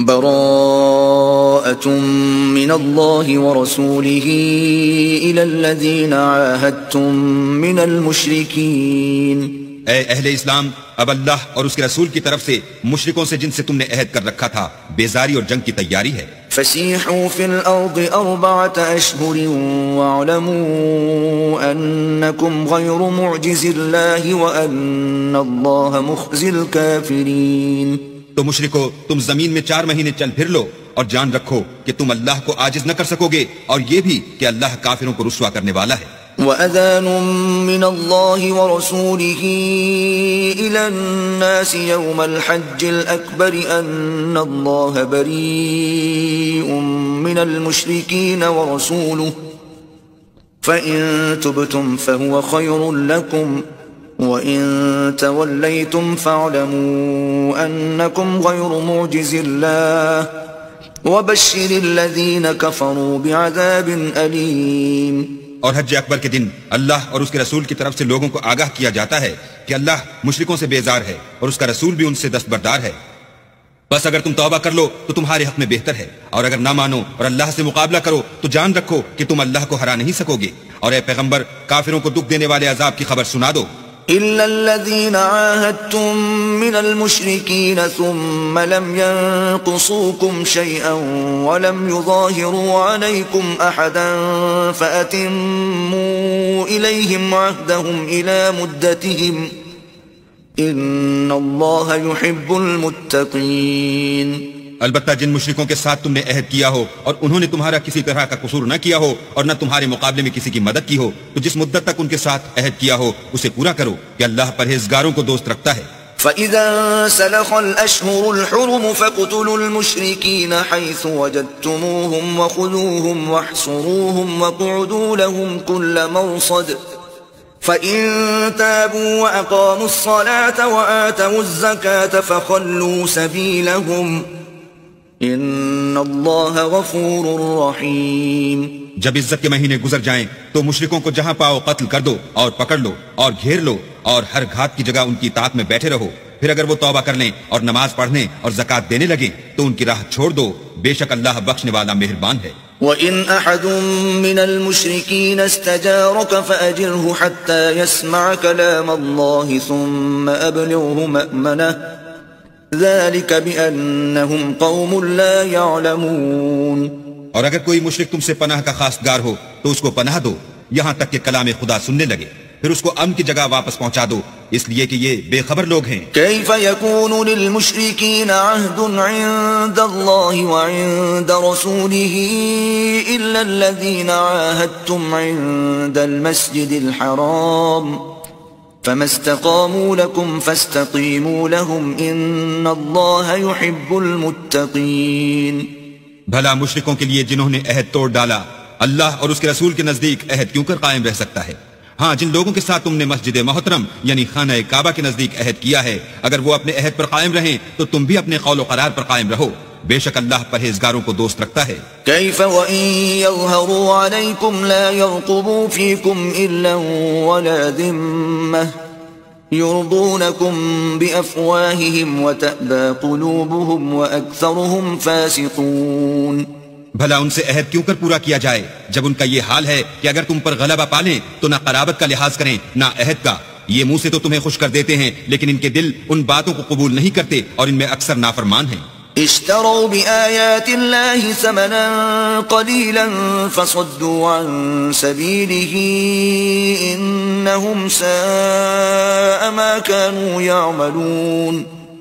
براءة من الله ورسوله إلى الذين عاهدتم من المشركين. اے اہل اسلام، اب اللہ اور اس کے رسول کی طرف سے مشرکوں سے جن سے تم نے عہد کر رکھا تھا بیزاری اور جنگ کی تیاری ہے. فسيحوا في الأرض 4 أشهر واعلموا أنكم غير معجز الله وأن الله مخزي الكافرين. تو مشرکو، تم زمین میں 4 مہینے چل پھر لو اور جان رکھو کہ تم اللہ کو عاجز نہ کر سکو گے، اور یہ بھی کہ اللہ کافروں کو رسوا کرنے والا ہے. وَأَذَانٌ مِّنَ اللَّهِ وَرَسُولِهِ إِلَى النَّاسِ يَوْمَ الْحَجِّ الْأَكْبَرِ أَنَّ اللَّهَ بَرِيءٌ مِّنَ الْمُشْرِكِينَ وَرَسُولُهُ فَإِن تُبْتُمْ فَهُوَ خَيْرٌ لَّكُمْ وَإِن تَوَلَّيْتُمْ فَاعْلَمُوا أَنَّكُمْ غَيْرُ مُعْجِزِ اللَّهِ وَبَشِّرِ الَّذِينَ كَفَرُوا بِعَذَابٍ أَلِيمٍ. اور حج اکبر کے دن اللہ اور اس کے رسول کی طرف سے لوگوں کو آگاہ کیا جاتا ہے کہ اللہ مشرکوں سے بیزار ہے اور اس کا رسول بھی ان سے دستبردار ہے. بس اگر تم توبہ کر لو تو تمہارے حق میں بہتر ہے، اور اگر نہ مانو اور اللہ سے مقابلہ کرو تو جان رکھو کہ تم اللہ کو ہرا نہیں سکو گے. اور اے پیغمبر، کافروں کو دکھ دینے والے عذاب کی خبر سنا دو. إِلَّا الَّذِينَ عَاهَدتُّم مِّنَ الْمُشْرِكِينَ ثُمَّ لَمْ يَنقُصُوكُمْ شَيْئًا وَلَمْ يُظَاهِرُوا عَلَيْكُمْ أَحَدًا فَأَتِمُّوا إِلَيْهِمْ عَهْدَهُمْ إِلَى مُدَّتِهِمْ إِنَّ اللَّهَ يُحِبُّ الْمُتَّقِينَ. البتہ جن مشرکوں کے ساتھ تم نے عہد کیا ہو اور انہوں نے تمہارا کسی طرح کا قصور نہ کیا ہو اور نہ تمہارے مقابلے میں کسی کی مدد کی ہو، تو جس مدت تک ان کے ساتھ عہد کیا ہو اسے پورا کرو کہ اللہ پرہیزگاروں کو دوست رکھتا ہے. فَإِذَا سَلَخَ الْأَشْهُرُ الْحُرُمُ فَاقْتُلُوا الْمُشْرِكِينَ حَيْثُ وَجَدتُّمُوهُمْ وَخُذُوهُمْ وَاحْصُرُوهُمْ وَاقْعُدُوا لَهُمْ كُلَّ مَرْصَدٍ فَإِن تَابُوا وَأَقَامُوا الصَّلَاةَ وَآتَوُا الزَّكَاةَ فَخَلُّوا سَبِيلَهُمْ ان اللہ غفور رحیم. جب عزت کے مہینے گزر جائیں تو مشرکوں کو جہاں پاؤ قتل کر دو اور پکڑ لو اور گھیر لو، اور ہر گھات کی جگہ ان کی اطاعت میں بیٹھے رہو. پھر اگر وہ توبہ کر لیں اور نماز پڑھنے اور زکوٰۃ دینے لگیں تو ان کی راہ چھوڑ دو، بے شک اللہ بخشنے والا مہربان ہے. وَإِنْ أَحَدٌ مِّنَ الْمُشْرِكِينَ اسْتَجَارَكَ فَأَجِرْهُ حَتَّى يَسْمَعَ كَلَامَ اللَّهِ ثُمَّ أَبْلِغْهُ مَأْمَنَهُ ذَلِكَ بِأَنَّهُمْ قَوْمٌ لَا يَعْلَمُونَ. اور اگر کوئی مشرک تم سے پناہ کا خواستگار ہو تو اس کو پناہ دو یہاں تک کہ کلام خدا سننے لگے، پھر اس کو امن کی جگہ واپس پہنچا دو، اس لیے کہ یہ بے خبر لوگ ہیں. كيف يكون للمشركين عهد عند الله وعند رسوله إلا الذين عاهدتم عند المسجد الحرام فما استقاموا لكم فاستقيموا لهم إن الله يحب المتقين. بھلا مشرکوں کے لیے جنہوں نے عہد توڑ ڈالا اللہ اور اس کے رسول کے نزدیک عہد کیوں کر قائم رہ سکتا ہے؟ ہاں، جن لوگوں کے ساتھ تم نے مسجد محترم یعنی خانہ کعبہ کے نزدیک عہد کیا ہے، اگر وہ اپنے عہد پر قائم رہیں تو تم بھی اپنے قول و قرار پر قائم رہو، بے شک اللہ پرہیزگاروں کو دوست رکھتا ہے. كيف وإن يظهروا عليكم لا يرقبوا فيكم إلا ولا ذمة يرضونكم بأفواههم وتأبى قلوبهم وأكثرهم فاسقون. بھلا ان سے عہد کیوں کر پورا کیا جائے جب ان کا یہ حال ہے کہ اگر تم پر غلبہ پالیں تو نہ قرابت کا لحاظ کریں نہ عہد کا. یہ منہ سے تو تمہیں خوش کر دیتے ہیں لیکن ان کے دل ان باتوں کو قبول نہیں کرتے اور ان میں اکثر نافرمان ہیں. اشتروا بآيات الله ثمنا قليلا فصدوا عن سبيله إنهم ساء ما كانوا يعملون.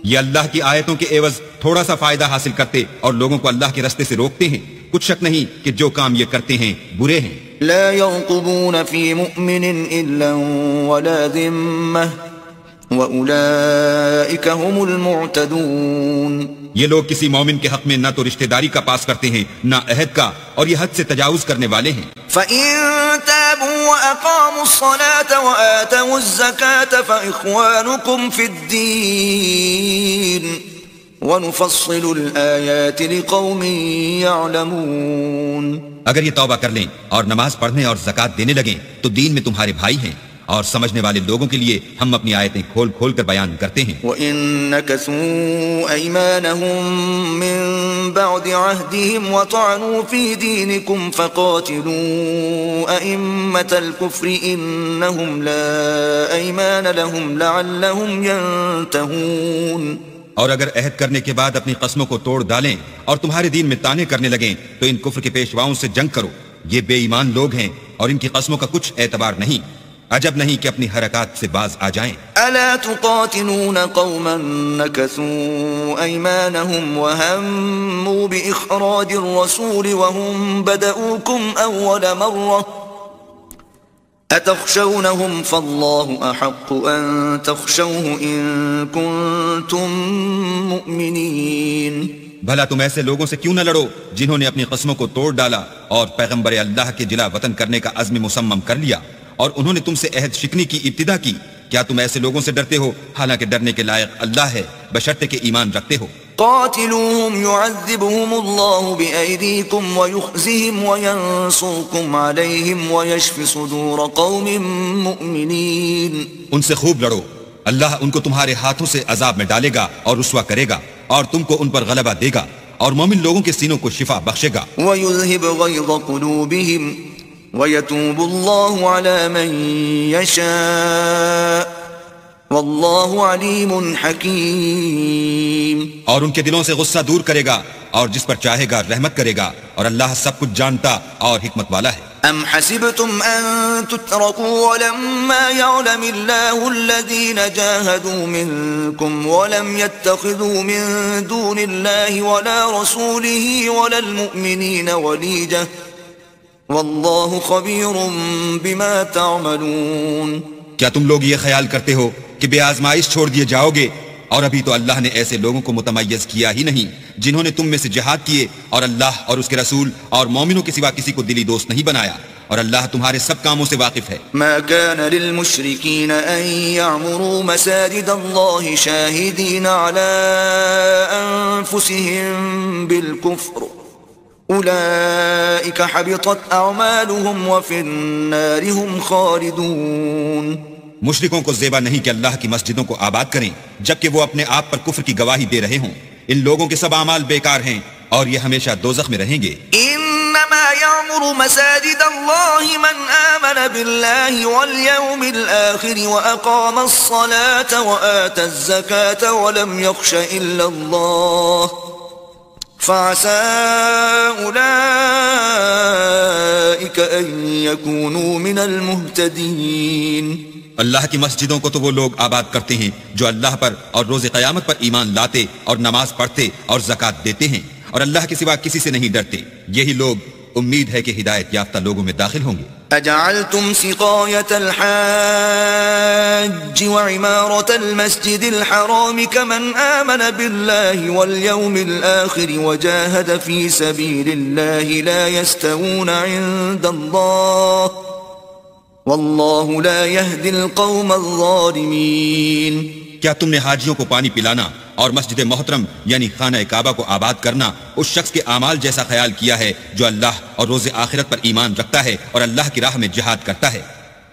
یہ اللہ کی آیتوں کے عوض تھوڑا سا فائدہ حاصل کرتے اور لوگوں کو اللہ کے رستے سے روکتے ہیں، کچھ شک نہیں کہ جو کام یہ کرتے ہیں برے ہیں. لا يرقبون في مؤمن إلا ولا ذمة وأولئك هم المعتدون. یہ لوگ کسی مومن کے حق میں نہ تو رشتہ داری کا پاس کرتے ہیں نہ عہد کا، اور یہ حد سے تجاوز کرنے والے ہیں. فَإِن تَابُوا وَأَقَامُوا الصَّلَاةَ وَآتَوُا الزَّكَاةَ فَإِخْوَانُكُمْ فِي الدِّينِ وَنُفَصِّلُ الْآيَاتِ لِقَوْمٍ يَعْلَمُونَ. اگر یہ توبہ کر لیں اور نماز پڑھنے اور زکوٰۃ دینے لگیں تو دین میں تمہارے بھائی ہیں، اور سمجھنے والے لوگوں کے لیے ہم اپنی آیتیں کھول کھول کر بیان کرتے ہیں. وَإِن نَكَثُوا أَيْمَانَهُم مِّن بَعْدِ عَهْدِهِمْ وَطَعَنُوا فِي دِينِكُمْ فَقَاتِلُوا أَئِمَّةَ الْكُفْرِ إِنَّهُمْ لَا أَيْمَانَ لَهُمْ لَعَلَّهُمْ يَنْتَهُونَ. اور اگر عہد کرنے کے بعد اپنی قسموں کو توڑ ڈالیں اور تمہارے دین میں طعنے کرنے لگیں تو ان کفر کے پیشواؤں سے جنگ کرو. یہ بے ایمان لوگ ہیں اور ان کی قسموں کا کچھ اعتبار نہیں. عجب نہیں کہ اپنی حرکات سے باز آ جائیں. ألا تقاتلون قوما نكثوا أيمانهم وهموا بإخراج الرسول وهم بدؤوكم أول مرة أتخشونهم فالله أحق أن تخشوه إن كنتم مؤمنين. بھلا تم ایسے لوگوں سے کیوں نہ لڑو جنہوں نے اپنی قسموں کو توڑ ڈالا اور پیغمبر اللہ کے جلا وطن کرنے کا عزم مصمم کر لیا اور انہوں نے تم سے عہد شکنی کی ابتدا کی. کیا تم ایسے لوگوں سے ڈرتے ہو حالانکہ ڈرنے کے لائق اللہ ہے بشرطے کہ ایمان رکھتے ہو. قاتلوهم يعذبهم الله بأيديكم ويخزهم وينصركم عليهم ويشفي صدور قوم مؤمنين. ان سے خوب لڑو، اللہ ان کو تمہارے ہاتھوں سے عذاب میں ڈالے گا اور رسوا کرے گا اور تم کو ان پر غلبہ دے گا اور مومن لوگوں کے سینوں کو شفا بخشے گا. ويذهب غيظ قلوبهم ويتوب الله على من يشاء والله عليم حكيم. اور ان کے دلوں سے غصہ دور کرے گا اور جس پر چاہے گا رحمت کرے گا اور اللہ سب کچھ جانتا اور حکمت والا ہے. أم حسبتم أن تتركوا ولما يعلم الله الذين جاهدوا منكم ولم يتخذوا من دون الله ولا رسوله ولا المؤمنين وليجة والله خبير بما تعملون. کیا تم لوگ یہ خیال کرتے ہو کہ بے آزمائش چھوڑ دیے جاؤ گے؟ اور ابھی تو اللہ نے ایسے لوگوں کو متمیز کیا ہی نہیں جنہوں نے تم میں سے جہاد کیے اور اللہ اور اس کے رسول اور مومنوں کے سوا کسی کو دلی دوست نہیں بنایا اور اللہ تمہارے سب کاموں سے واقف ہے. ما كان للمشركين أن يعمروا مساجد الله شاهدين على أنفسهم بالكفر أولئك حبطت أعمالهم وفي النار هم خالدون. مشرکوں کو زیبا نہیں کہ اللہ کی مسجدوں کو آباد کریں جبکہ وہ اپنے آپ پر کفر کی گواہی دے رہے ہوں. ان لوگوں کے سب اعمال بیکار ہیں اور یہ ہمیشہ دوزخ میں رہیں گے. انما يعمر مساجد الله من آمن بالله واليوم الآخر وأقام الصلاة وآتى الزكاة ولم يخش إلا الله فعسى أولئك أن يكونوا من المهتدين. اللہ کی مسجدوں کو تو وہ لوگ آباد کرتے ہیں جو اللہ پر اور روز قیامت پر ایمان لاتے اور نماز پڑھتے اور زکوٰۃ دیتے ہیں اور اللہ کے سوا کسی سے نہیں ڈرتے. یہی لوگ امید ہے کہ ہدایت یافتہ لوگوں میں داخل ہوں گے. أجعلتم سقاية الحاج وعمارة المسجد الحرام كمن آمن بالله واليوم الآخر وجاهد في سبيل الله لا يستوون عند الله والله لا يهدي القوم الظالمين. کیا تم نے حاجیوں کو پانی پلانا اور مسجد محترم یعنی خانہ کعبہ کو آباد کرنا اس شخص کے اعمال جیسا خیال کیا ہے جو اللہ اور روز آخرت پر ایمان رکھتا ہے اور اللہ کی راہ میں جہاد کرتا ہے؟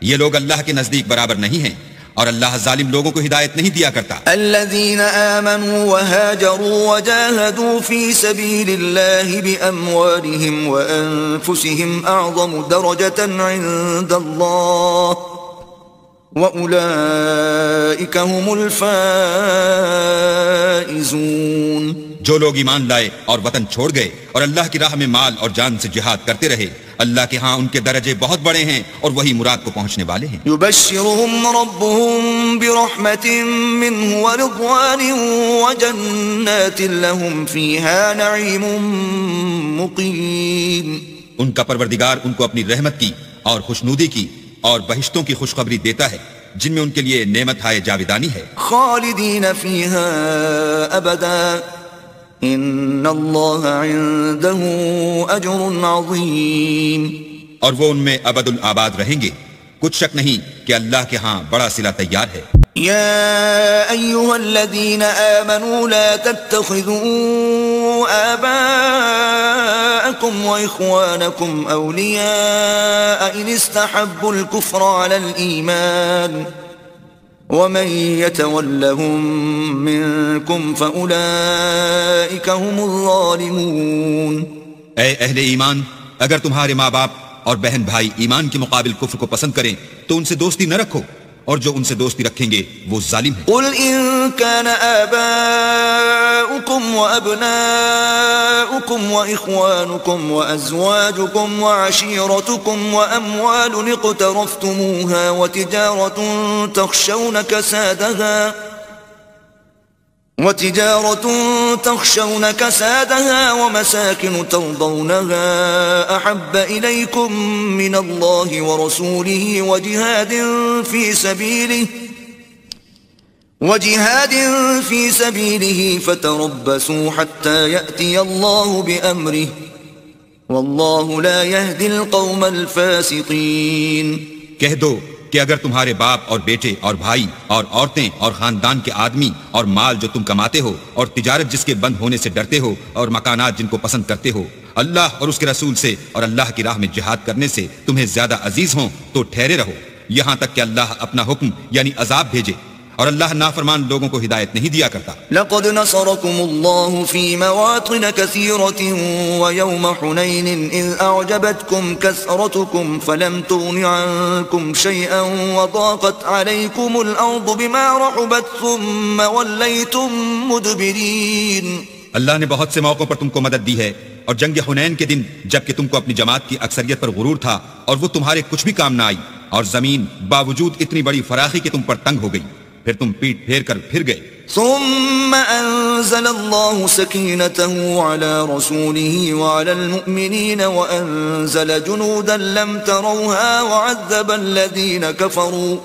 یہ لوگ اللہ کے نزدیک برابر نہیں ہیں اور اللہ ظالم لوگوں کو ہدایت نہیں دیا کرتا. الذين آمنوا وهاجروا وجاهدوا في سبيل الله بأموالهم وأنفسهم أعظم درجة عند الله وَأُولَئِكَ هُمُ الْفَائِزُونَ. جو لوگ ایمان لائے اور وطن چھوڑ گئے اور اللہ کی راہ میں مال اور جان سے جہاد کرتے رہے اللہ کے ہاں ان کے درجے بہت بڑے ہیں اور وہی مراد کو پہنچنے والے ہیں. يُبَشِّرُهُمْ رَبُّهُمْ بِرَحْمَةٍ مِّنْهُ وَرِضْوَانٍ وَجَنَّاتٍ لَهُمْ فِيهَا نَعِيمٌ مُقِيمٌ. ان کا پروردگار ان کو اپنی رحمت کی اور خوشنودی کی اور بہشتوں کی خوشخبری دیتا ہے جن میں ان کے لیے نعمت ہائے جاویدانی ہے. خالدین فیہا ابدا ان اللہ عنده اجر عظیم. اور وہ ان میں ابد الآباد رہیں گے، کچھ شک نہیں کہ اللہ کے ہاں بڑا صلہ تیار ہے. يا أيها الذين آمنوا لا تتخذوا آباءكم أبناءكم وإخوانكم أولياء إن استحبوا الكفر على الإيمان ومن يتولهم منكم فأولئك هم الظالمون. اے اہل ایمان، اگر تمہارے ماں باپ اور بہن بھائی ایمان کے مقابل کفر کو پسند کریں تو ان سے دوستی نہ رکھو، اور جو ان سے دوستی رکھیں گے وہ ظالم ہیں. قل إن كان آباؤكم وأبناؤكم وإخوانكم وأزواجكم وعشيرتكم وأموال اقترفتموها وتجارة تخشون كسادها ومساكن ترضونها أحب إليكم من الله ورسوله وجهاد في سبيله فتربصوا حتى يأتي الله بأمره والله لا يهدي القوم الفاسقين. کہہ دو کہ اگر تمہارے باپ اور بیٹے اور بھائی اور عورتیں اور خاندان کے آدمی اور مال جو تم کماتے ہو اور تجارت جس کے بند ہونے سے ڈرتے ہو اور مکانات جن کو پسند کرتے ہو اللہ اور اس کے رسول سے اور اللہ کی راہ میں جہاد کرنے سے تمہیں زیادہ عزیز ہوں تو ٹھہرے رہو یہاں تک کہ اللہ اپنا حکم یعنی عذاب بھیجے، اور اللہ نافرمان لوگوں کو ہدایت نہیں دیا کرتا. لقد نصركم الله في مواطن كثيرة ويوم حنين إذ أعجبتكم كثرتكم فلم تغن عنكم شيئا وضاقت عليكم الأرض بما رحبت ثم وليتم مدبرين. اللہ نے بہت سے موقعوں پر تم کو مدد دی ہے، اور جنگ حنین کے دن جبکہ تم کو اپنی جماعت کی اکثریت پر غرور تھا اور وہ تمہارے کچھ بھی کام نہ آئی، اور زمین باوجود اتنی بڑی فراخی کہ تم پر تنگ ہو گئی، پھر تم پیٹ پھیر کر پھر گئے. ثم أنزل الله سكينته على رسوله وعلى المؤمنين وأنزل جنودا لم تروها وعذب الذين كفروا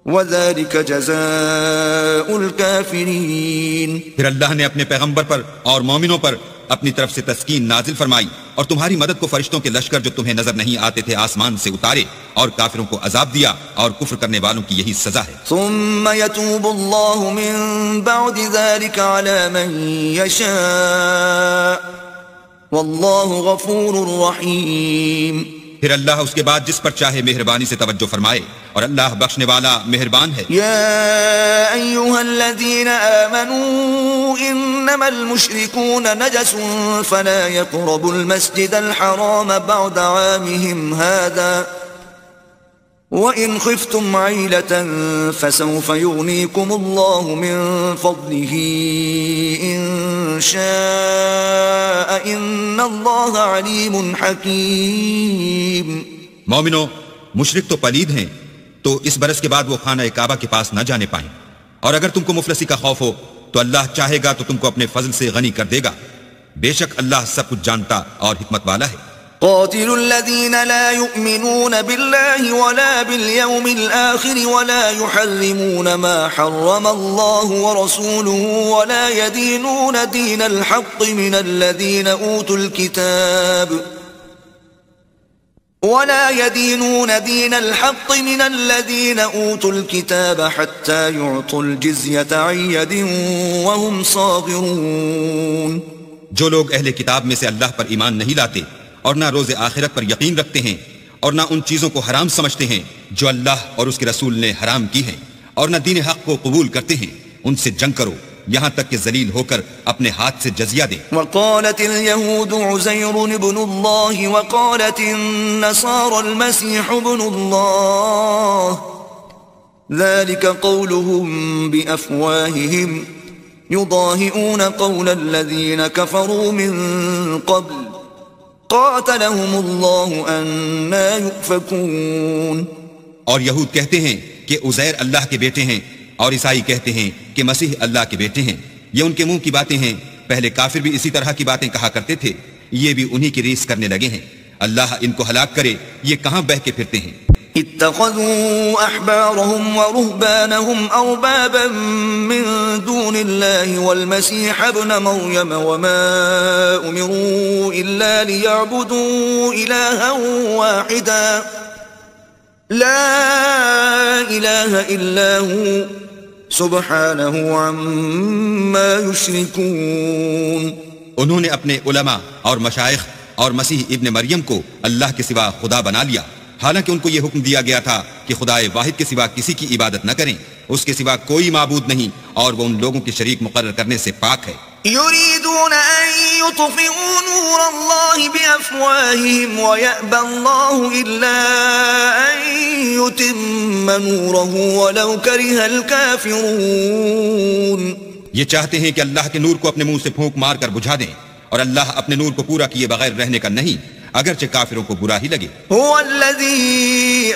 وذلك جزاء الكافرين. پھر اللہ نے اپنے پیغمبر پر اور مومنوں پر اپنی طرف سے تسکین نازل فرمائی اور تمہاری مدد کو فرشتوں کے لشکر جو تمہیں نظر نہیں آتے تھے آسمان سے اتارے اور کافروں کو عذاب دیا، اور کفر کرنے والوں کی یہی سزا ہے. ثم يتوب الله من بعد ذلك على من يشاء والله غفور رحيم. پھر اللہ اس کے بعد جس پر چاہے مہربانی سے توجہ فرمائے، اور اللہ بخشنے والا مہربان ہے. يا أيها الذين آمنوا إنما المشركون نجس فلا يقربوا المسجد الحرام بعد عامهم هذا وإن خفتم عيلة فسوف يغنيكم الله من فضله إن شاء إن الله عليم حكيم. مومنو، مشرک تو پلید ہیں تو اس برس کے بعد وہ خانہ کعبہ کے پاس نہ جانے پائیں، اور اگر تم کو مفلسی کا خوف ہو تو اللہ چاہے گا تو تم کو اپنے فضل سے غنی کر دے گا، بے شک اللہ سب کچھ جانتا اور حکمت والا ہے. قاتلوا الذين لا يؤمنون بالله ولا باليوم الآخر ولا يحرمون ما حرم الله ورسوله ولا يدينون دين الحق من الذين أوتوا الكتاب حتى يعطوا الجزية عن يد وهم صاغرون. جو لوگ اہل کتاب میں سے اللہ پر ایمان نہیں لاتے اور نہ روز آخرت پر یقین رکھتے ہیں اور نہ ان چیزوں کو حرام سمجھتے ہیں جو اللہ اور اس کے رسول نے حرام کی ہیں اور نہ دین حق کو قبول کرتے ہیں، ان سے جنگ کرو یہاں تک کہ ذلیل ہو کر اپنے ہاتھ سے جزیہ دیں. وقالت اليهود عزير ابن الله وقالت النصارى المسيح ابن الله ذلك قولهم بأفواههم يضاهئون قول الذين كفروا من قبل قاتلهم الله أنا يؤفكون. اور یہود کہتے ہیں کہ عزیر اللہ کے بیٹے ہیں، اور عیسائی کہتے ہیں کہ مسیح اللہ کے بیٹے ہیں. یہ ان کے منہ کی باتیں ہیں، پہلے کافر بھی اسی طرح کی باتیں کہا کرتے تھے، یہ بھی انہی کی ریس کرنے لگے ہیں. اللہ ان کو ہلاک کرے، یہ کہاں بہہ کے پھرتے ہیں. اتخذوا أحبارهم ورهبانهم أربابا من دون الله والمسيح ابن مريم وما أمروا إلا ليعبدوا إلها واحدا لا إله إلا هو سبحانه عما يشركون. انہوں نے اپنے علماء اور مشائخ اور مسیح ابن مریم کو اللہ کے سوا خدا بنا لیا، حالانکہ ان کو یہ حکم دیا گیا تھا کہ خدائے واحد کے سوا کسی کی عبادت نہ کریں، اس کے سوا کوئی معبود نہیں اور وہ ان لوگوں کے شریک مقرر کرنے سے پاک ہے۔ يريدون أن يطفئوا نور الله بأفواههم ويأبى الله إلا أن يتم نوره ولو كره الكافرون۔ یہ چاہتے ہیں کہ اللہ کے نور کو اپنے منہ سے پھونک مار کر بجھا دیں، اور اللہ اپنے نور کو پورا کیے بغیر رہنے کا نہیں، اگرچہ کافروں کو برا ہی لگے۔ هو الذي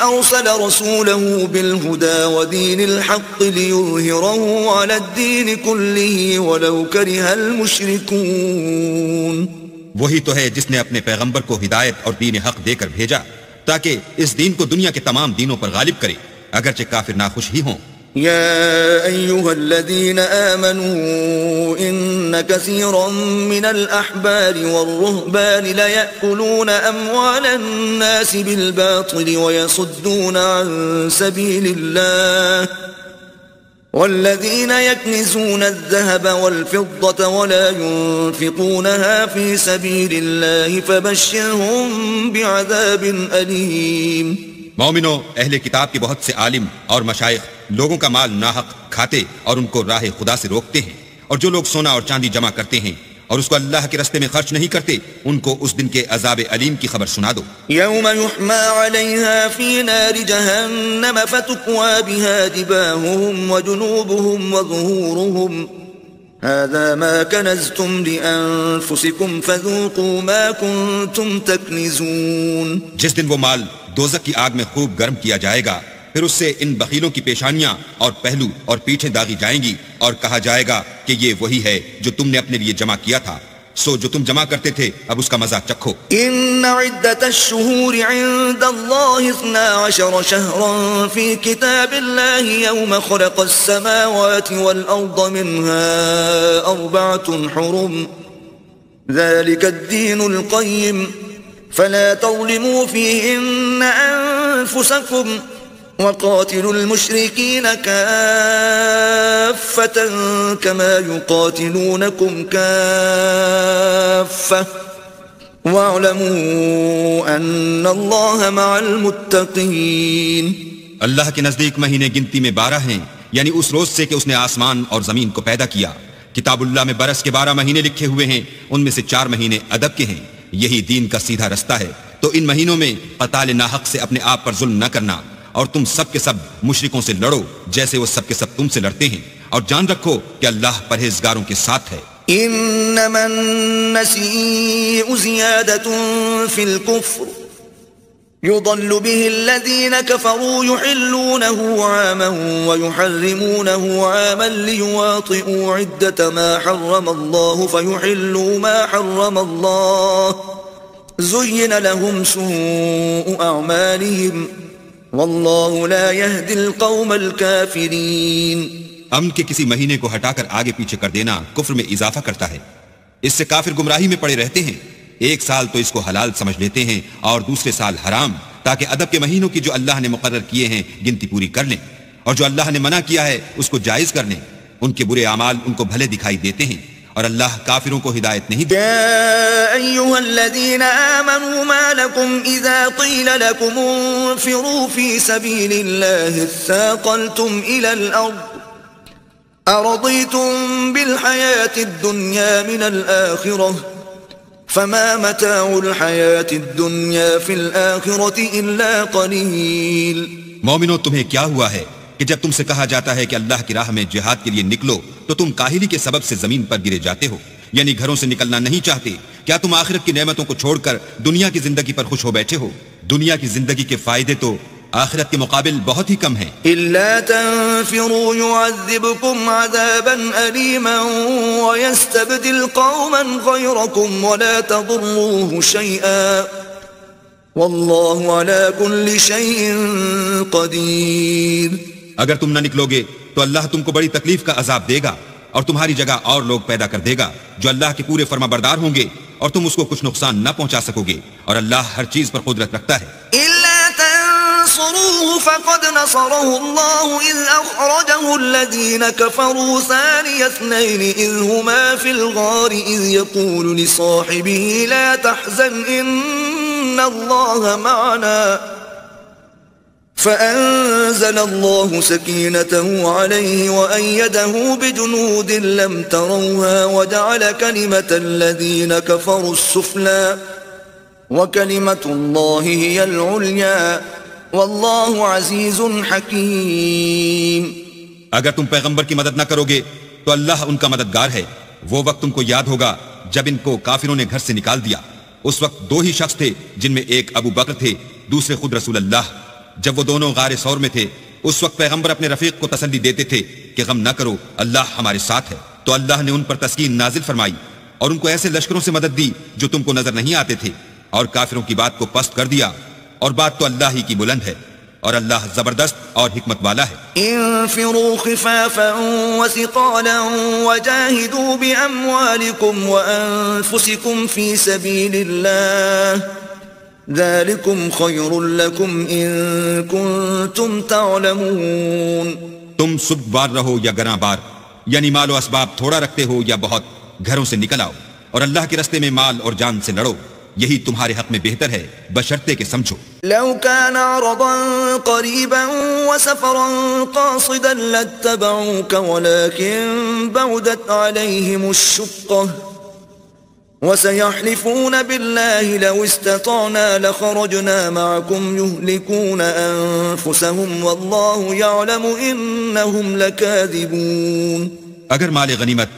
أرسل رسوله بالهدى ودين الحق ليظهره على الدين كله ولو كره المشركون۔ وہی تو ہے جس نے اپنے پیغمبر کو ہدایت اور دین حق دے کر بھیجا تاکہ اس دین کو دنیا کے تمام دینوں پر غالب کرے، اگرچہ کافر ناخوش ہی ہوں۔ يا أيها الذين آمنوا إن كثيرا من الأحبار والرهبان ليأكلون أموال الناس بالباطل ويصدون عن سبيل الله والذين يكنزون الذهب والفضة ولا ينفقونها في سبيل الله فبشرهم بعذاب أليم۔ مومنو، اہل کتاب کے بہت سے عالم اور مشائخ لوگوں کا مال ناحق کھاتے اور ان کو راہ خدا سے روکتے ہیں، اور جو لوگ سونا اور چاندی جمع کرتے ہیں اور اس کو اللہ کے راستے میں خرچ نہیں کرتے، ان کو اس دن کے عذاب علیم کی خبر سنا دو۔ یوم یحما علیہا فی نار جہنم فتکوی بها جباہهم وجنوبهم وظہورهم هذا ما كنزتم لأنفسكم فذوقوا ما كنتم تكنزون۔ جس دن وہ مال دوزخ کی آگ میں خوب گرم کیا جائے گا، پھر اس سے ان بخیلوں کی پیشانیاں اور پہلو اور پیٹھیں داغی جائیں گی، اور کہا جائے گا کہ یہ وہی ہے جو تم نے اپنے لیے جمع کیا تھا، سو جو تم جمع کرتے تھے اب اس کا مزہ چکھو۔ ان عدت الشہور عند اللہ 12 شہرا فی کتاب اللہ یوم خلق السماوات والارض منها 4 حرم ذلك الدین القیم فلا تظلموا فيهن أنفسكم وقاتلوا المشركين كافة كما يقاتلونكم كافة واعلموا أن الله مع المتقين۔ اللہ کے نزدیک مہینے گنتی میں 12 ہیں، یعنی اس روز سے کہ اس نے آسمان اور زمین کو پیدا کیا۔ کتاب اللہ میں برس کے 12 مہینے لکھے ہوئے ہیں، ان میں سے 4 مہینے ادب کے ہیں، یہی دین کا سیدھا رستہ ہے۔ تو ان مہینوں میں قتال ناحق سے اپنے آپ پر ظلم نہ کرنا، اور تم سب کے سب مشرکوں سے لڑو جیسے وہ سب کے سب تم سے لڑتے ہیں، اور جان رکھو کہ اللہ پرہیزگاروں کے ساتھ ہے۔ انما النسیء زیادة فی الكفر يضل به الذين كفروا يحلونه عاما ويحرمونه عاما ليواطئوا عدة ما حرم الله فيحلوا ما حرم الله زين لهم سوء أعمالهم والله لا يهدي القوم الكافرين۔ امن کے کسی مہینے کو ہٹا کر آگے پیچھے کر دینا کفر میں اضافہ کرتا ہے، اس سے کافر گمراہی میں پڑے رہتے ہیں۔ ایک سال تو اس کو حلال سمجھ لیتے ہیں اور دوسرے سال حرام، تاکہ ادب کے مہینوں کی جو اللہ نے مقرر کیے ہیں گنتی پوری کر لیں، اور جو اللہ نے منع کیا ہے اس کو جائز کر لیں۔ ان کے برے اعمال ان کو بھلے دکھائی دیتے ہیں، اور اللہ کافروں کو ہدایت نہیں دیتا۔ یا ایھا الذین آمنوا ما لکم اذا قیل لکم انفروا فی سبیل اللہ اثاقلتم الی الارض ارضیتم بالحیاة الدنیا من الآخرة فما متاع الحیاة الدنیا فی الآخرة الا قلیل۔ مومنو، تمہیں کیا ہوا ہے کہ جب تم سے کہا جاتا ہے کہ اللہ کی راہ میں جہاد کے لیے نکلو تو تم کاہلی کے سبب سے زمین پر گرے جاتے ہو، یعنی گھروں سے نکلنا نہیں چاہتے؟ کیا تم آخرت کی نعمتوں کو چھوڑ کر دنیا کی زندگی پر خوش ہو بیٹھے ہو؟ دنیا کی زندگی کے فائدے تو آخرت کے مقابل بہت ہی کم ہیں۔ الا تنفروا يعذبكم عذابا أليما ويستبدل قوما غيركم ولا تضروه شيئا والله على كل شيء قدير۔ اگر تم نہ نکلو گے تو اللہ تم کو بڑی تکلیف کا عذاب دے گا، اور تمہاری جگہ اور لوگ پیدا کر دے گا جو اللہ کے پورے فرما بردار ہوں گے، اور تم اس کو کچھ نقصان نہ پہنچا سکو گے، اور اللہ ہر چیز پر قدرت رکھتا ہے۔ تنصروه فقد نصره الله إذ أخرجه الذين كفروا ثاني اثنين إذ هما في الغار إذ يقول لصاحبه لا تحزن إن الله معنا فأنزل الله سكينته عليه وأيده بجنود لم تروها وجعل كلمة الذين كفروا السفلى وكلمة الله هي العليا والله عزيز حكيم. اگر تم پیغمبر کی مدد نہ کرو گے تو اللہ ان کا مددگار ہے. وہ وقت تم کو یاد ہوگا جب ان کو کافروں نے گھر سے نکال دیا. اس وقت دو ہی شخص تھے جن میں ایک ابو بکر تھے دوسرے خود رسول اللہ. جب وہ دونوں غار ثور میں تھے اس وقت پیغمبر اپنے رفیق کو تسلی دیتے تھے کہ غم نہ کرو اللہ ہمارے ساتھ ہے. تو اللہ نے ان پر تسکین نازل فرمائی اور ان کو ایسے لشکروں سے مدد دی جو تم کو نظر نہیں آتے تھے اور کافروں کی بات کو پست کر دیا. اور بات تو اللہ ہی کی بلند ہے اور اللہ زبردست اور حکمت والا ہے. انفروا خفافا وثقالا وجاهدوا بأموالكم وأنفسكم في سبيل الله ذلكم خير لكم إن كنتم تعلمون. تم سب بار رہو یا گراں بار یعنی مال و اسباب تھوڑا رکھتے ہو یا بہت گھروں سے نکل آؤ اور اللہ کے رستے میں مال اور جان سے لڑو. یہی تمہارے حق میں بہتر ہے بشرطے کہ سمجھو. لو كان عرضا قريبا وسفرا قاصدا لاتبعوك ولكن بعدت عليهم الشقة وسيحلفون بالله لو استطعنا لخرجنا معكم يهلكون أنفسهم والله يعلم إنهم لكاذبون. اگر مال غنیمت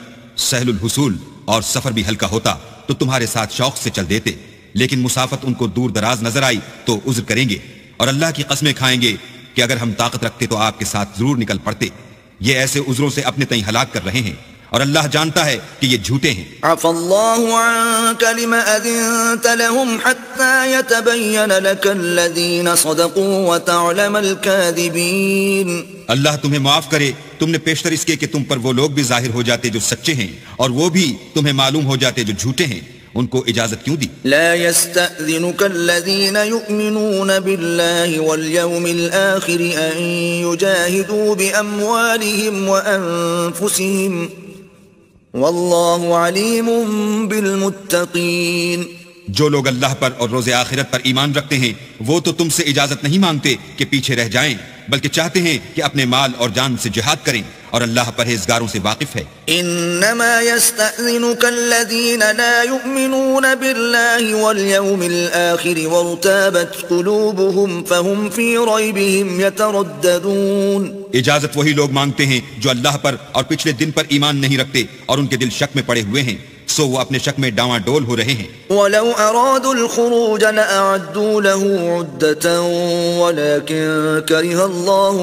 سہل الحصول اور سفر بھی ہلکا ہوتا تو تمہارے ساتھ شوق سے چل دیتے لیکن مسافت ان کو دور دراز نظر آئی تو عذر کریں گے اور اللہ کی قسمیں کھائیں گے کہ اگر ہم طاقت رکھتے تو آپ کے ساتھ ضرور نکل پڑتے. یہ ایسے عذروں سے اپنے تئیں ہلاک کر رہے ہیں اور اللہ جانتا ہے کہ یہ جھوٹے ہیں. عفى الله عنك لما أذنت لهم حتى يتبين لك الذين صدقوا وتعلم الكاذبين. اللہ تمہیں معاف کرے تم نے پیشتر اس کے کہ تم پر وہ لوگ بھی ظاہر ہو جاتے جو سچے ہیں اور وہ بھی تمہیں معلوم ہو جاتے جو جھوٹے ہیں. ان کو اجازت کیوں دی؟ لا يستأذنك الذين يؤمنون بالله واليوم الآخر أن يجاهدوا بأموالهم وأنفسهم والله عليم بالمتقين. جو لوگ اللہ پر اور روز آخرت پر ایمان رکھتے ہیں وہ تو تم سے اجازت نہیں مانگتے کہ پیچھے رہ جائیں بلکہ چاہتے ہیں کہ اپنے مال اور جان سے جہاد کریں اور اللہ پرہیزگاروں سے واقف ہے. انما يستأذنك الذين لا يؤمنون بالله واليوم الآخر وارتابت قلوبهم فهم في ريبهم يترددون. اجازت وہی لوگ مانگتے ہیں جو اللہ پر اور پچھلے دن پر ایمان نہیں رکھتے اور ان کے دل شک میں پڑے ہوئے ہیں سو وہ اپنے شک میں ڈاواں ڈول ہو رہے ہیں. ولو ارادوا الخروج لأعدوا له عدة ولكن كره الله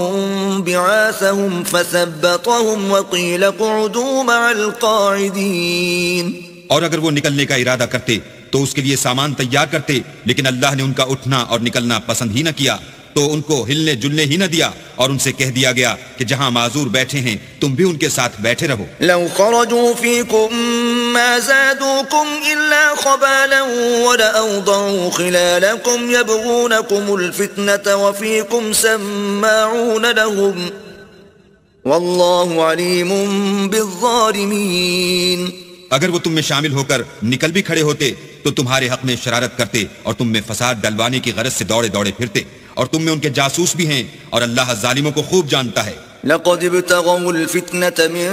بعاثهم فثبطهم وقيل اقعدوا مع القاعدين. اور اگر وہ نکلنے کا ارادہ کرتے تو اس کے لیے سامان تیار کرتے لیکن اللہ نے ان کا اٹھنا اور نکلنا پسند ہی نہ کیا تو ان کو ہلنے جلنے ہی نہ دیا اور ان سے کہہ دیا گیا کہ جہاں معذور بیٹھے ہیں تم بھی ان کے ساتھ بیٹھے رہو. لو خرجوا فيكم ما زادوكم إلا خبالا ولأوضعوا خلالكم يبغونكم الفتنة وفيكم سماعون لهم والله عليم بالظالمين. اگر وہ تم میں شامل ہو کر نکل بھی کھڑے ہوتے تو تمہارے حق میں شرارت کرتے اور تم میں فساد ڈلوانے کی غرض سے دوڑے دوڑے پھرتے اور تم میں ان کے جاسوس بھی ہیں اور اللہ ظالموں کو خوب جانتا ہے. لقد ابتغوا الفتنة من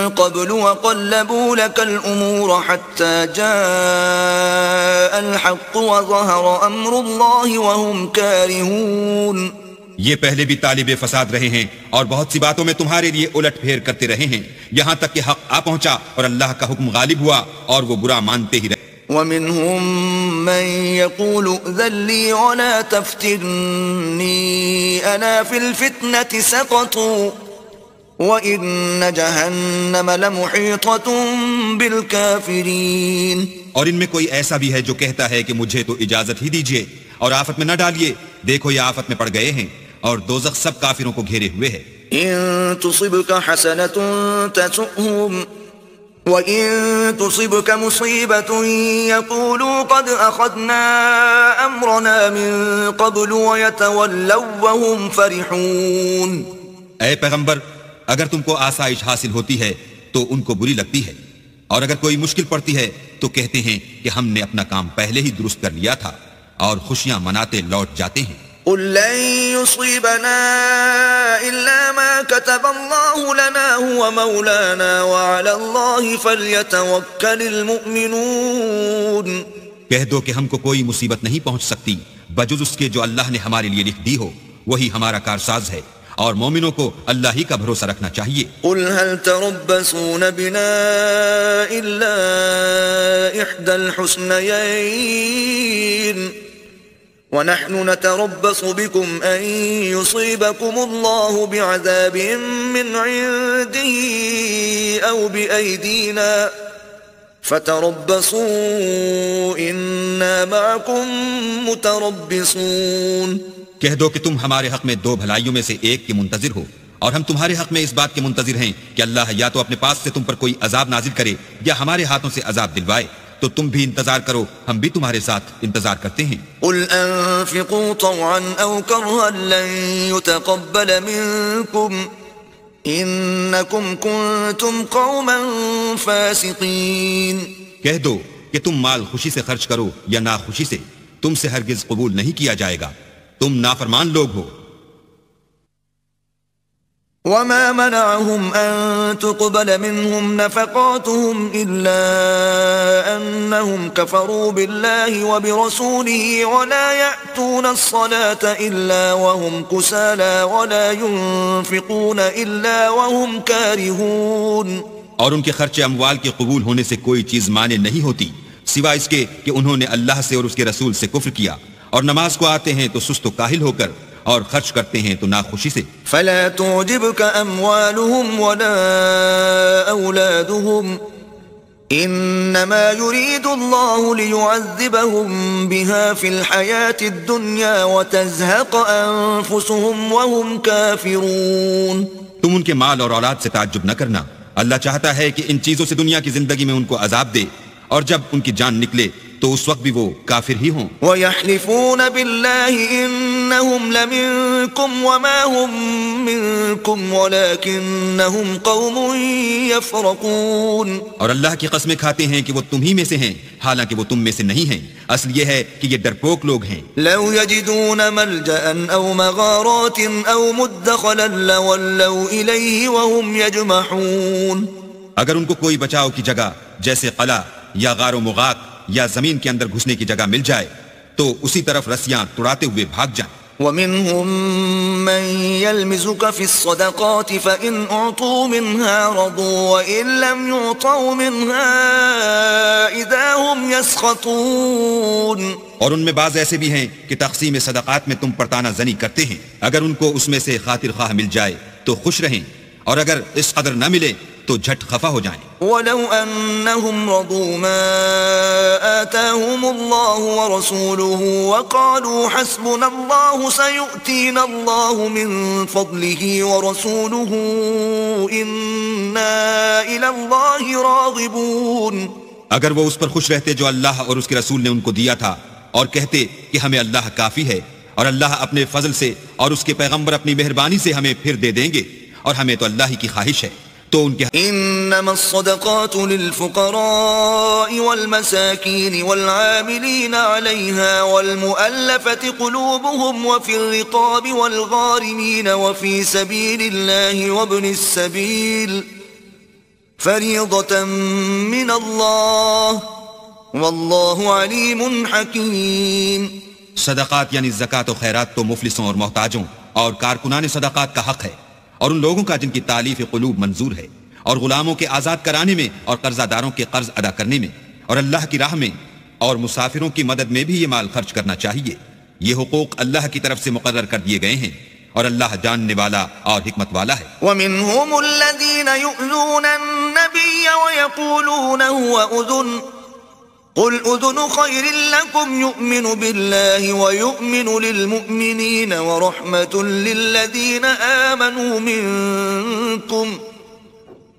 قبل وقلبوا لك الأمور حتى جاء الحق وظهر أمر الله وهم كارهون. یہ پہلے بھی طالب فساد رہے ہیں اور بہت سی باتوں میں تمہارے لیے الٹ پھیر کرتے رہے ہیں یہاں تک کہ حق آ پہنچا اور اللہ کا حکم غالب ہوا اور وہ برا مانتے ہی رہے. ومنهم من يقول ائذن لي ولا تفتني ألا في الفتنة سقطوا وإن جهنم لمحيطة بالكافرين. اور ان میں کوئی ایسا بھی ہے جو کہتا ہے کہ مجھے تو اجازت ہی دیجئے اور آفت میں نہ ڈالیے دیکھو یہ آفت میں پڑ گئے ہیں اور دوزخ سب کافروں کو گھیرے ہوئے ہے. إن تصبك حسنة تسؤهم وَإِن تُصِبْكَ مُصِيبَةٌ يَقُولُوا قَدْ أَخَذْنَا أَمْرَنَا مِن قَبْلُ وَيَتَوَلَّوْا وَهُمْ فَرِحُونَ۔ اے پیغمبر، اگر تم کو آسائش حاصل ہوتی ہے تو ان کو بری لگتی ہے، اور اگر کوئی مشکل پڑتی ہے تو کہتے ہیں کہ ہم نے اپنا کام پہلے ہی درست کر لیا تھا، اور خوشیاں مناتے لوٹ جاتے ہیں۔ قُل لَّن يُصِيبَنَا إِلَّا مَا كَتَبَ اللَّهُ لَنَا هُوَ مَوْلَانَا وَعَلَى اللَّهِ فَلْيَتَوَكَّلِ الْمُؤْمِنُونَ۔ کہہ دو کہ ہم کو کوئی مصیبت نہیں پہنچ سکتی بجز اس کے جو اللہ نے ہمارے لیے لکھ دی ہو، وہی ہمارا کارساز ہے، اور مومنوں کو اللہ ہی کا بھروسہ رکھنا چاہیے۔ قُلْ هَلْ تَرَبَّصُونَ بِنَا إِلَّا إِحْدَى الْحُسْنَيَيْنِ وَنَحْنُ نَتَرَبَّصُ بِكُمْ أَن يُصِيبَكُمُ اللَّهُ بِعَذَابٍ مِّنْ عِندِهِ أَوْ بِأَيْدِينَا فَتَرَبَّصُوا إِنَّا مَعَكُمْ مُتَرَبِّصُونَ۔ کہہ دو کہ تم ہمارے حق میں دو بھلائیوں میں سے ایک کے منتظر ہو، اور ہم تمہارے حق میں اس بات کے منتظر ہیں کہ اللہ یا تو اپنے پاس سے تم پر کوئی عذاب نازل کرے یا ہمارے ہاتھوں سے عذاب دلوائے، تو تم بھی انتظار کرو، ہم بھی تمہارے ساتھ انتظار کرتے ہیں۔ قُلْ أَنفِقُوا طَوْعًا أَوْ كَرْهًا لَّن يُتَقَبَّلَ مِنكُمْ إِنَّكُمْ كُنتُمْ قَوْمًا فَاسِقِينَ۔ کہہ دو کہ تم مال خوشی سے خرچ کرو یا ناخوشی سے، تم سے ہرگز قبول نہیں کیا جائے گا، تم نافرمان لوگ ہو۔ وَمَا مَنَعَهُمْ أَن تُقْبَلَ مِنْهُمْ نَفَقَاتُهُمْ إِلَّا أَنَّهُمْ كَفَرُوا بِاللَّهِ وَبِرَسُولِهِ وَلَا يَأْتُونَ الصَّلَاةَ إِلَّا وَهُمْ كُسَالَىٰ وَلَا يُنفِقُونَ إِلَّا وَهُمْ كَارِهُونَ۔ اور ان کے خرچ اموال کے قبول ہونے سے کوئی چیز مانے نہیں ہوتی سوائے اس کے کہ انہوں نے اللہ سے اور اس کے رسول سے کفر کیا، اور نماز کو آتے ہیں تو سست و کاہل ہو کر، اور خرچ کرتے ہیں تو ناخوشی سے۔ فَلَا تُعْجِبْكَ أَمْوَالُهُمْ وَلَا أَوْلَادُهُمْ إِنَّمَا يُرِيدُ اللَّهُ لِيُعَذِّبَهُمْ بِهَا فِي الْحَيَاةِ الدُّنْيَا وَتَزْهَقَ أَنفُسُهُمْ وَهُمْ كَافِرُونَ۔ تم ان کے مال اور اولاد سے تعجب نہ کرنا، اللہ چاہتا ہے کہ ان چیزوں سے دنیا کی زندگی میں ان کو عذاب دے، اور جب ان کی جان نکلے تو اس وقت بھی وہ کافر ہی ہوں۔ وَيَحْلِفُونَ بِاللَّهِ إِنَّهُمْ لَمِنكُمْ وَمَا هُمْ مِنكُمْ وَلَكِنَّهُمْ قَوْمٌ يَفْرَقُونَ۔ اور اللہ کی قسمیں کھاتے ہیں کہ وہ تم ہی میں سے ہیں، حالانکہ وہ تم میں سے نہیں ہیں، اصل یہ ہے کہ یہ ڈرپوک لوگ ہیں۔ لَوْ يَجِدُونَ مَلْجَأً أَوْ مَغَارَاتٍ أَوْ مُدَّخَلًا لَوَلَّوْا إِلَيْهِ وَهُمْ يَجْمَحُونَ۔ اگر ان کو کوئی بچاؤ کی جگہ جیسے قلعہ یا غار و مغاق یا زمین کے اندر گھسنے کی جگہ مل جائے تو اسی طرف رسیاں توڑاتے ہوئے بھاگ جائیں۔ وَمِنْهُمْ مَنْ يَلْمِزُكَ فِي الصَّدَقَاتِ فَإِنْ أُعْطُوا مِنْهَا رَضُوا وَإِنْ لَمْ يُعْطَوْا مِنْهَا إِذَا هُمْ يَسْخَطُونَ۔ اور ان میں بعض ایسے بھی ہیں کہ تقسیم صدقات میں تم پر تانا زنی کرتے ہیں، اگر ان کو اس میں سے خاطر خواہ مل جائے تو خوش رہیں، اور اگر اس قدر نہ ملے تو جھٹ خفا ہو جائیں۔ وَلَوْ أَنَّهُمْ رَضُوا مَا آتَاهُمُ اللَّهُ وَرَسُولُهُ وَقَالُوا حَسْبُنَا اللَّهُ سَيُؤْتِينَا اللَّهُ مِنْ فَضْلِهِ وَرَسُولُهُ إِنَّا إِلَى اللَّهِ رَاغِبُونَ۔ اگر وہ اس پر خوش رہتے جو اللہ اور اس کے رسول نے ان کو دیا تھا، اور کہتے کہ ہمیں اللہ کافی ہے، اور اللہ اپنے فضل سے اور اس کے پیغمبر اپنی مہربانی سے ہمیں پھر دے دیں گے، اور ہمیں تو اللہ ہی کی خواہش ہے، تو ان کے انما الصدقات للفقراء والمساكين والعاملين عليها والمؤلفة قلوبهم وفي الرقاب والغارمين وفي سبيل الله وابن السبيل فريضة من الله والله عليم حكيم۔ صدقات یعنی زکوٰۃ و خیرات تو مفلسوں اور محتاجوں اور کارکنان صدقات کا حق ہے، اور ان لوگوں کا جن کی تالیف قلوب منظور ہے، اور غلاموں کے آزاد کرانے میں اور قرضہ داروں کے قرض ادا کرنے میں، اور اللہ کی راہ میں اور مسافروں کی مدد میں بھی یہ مال خرچ کرنا چاہیے۔ یہ حقوق اللہ کی طرف سے مقرر کر دیے گئے ہیں، اور اللہ جاننے والا اور حکمت والا ہے۔ وَمِنْهُمُ الَّذِينَ يُؤْذُونَ النَّبِيَّ وَيَقُولُونَ هُوَ أُذُنٌ قُلْ أُذُنُ خَيْرٍ لَكُمْ يُؤْمِنُ بِاللَّهِ وَيُؤْمِنُ لِلْمُؤْمِنِينَ وَرَحْمَةٌ لِلَّذِينَ آمَنُوا مِنْكُمْ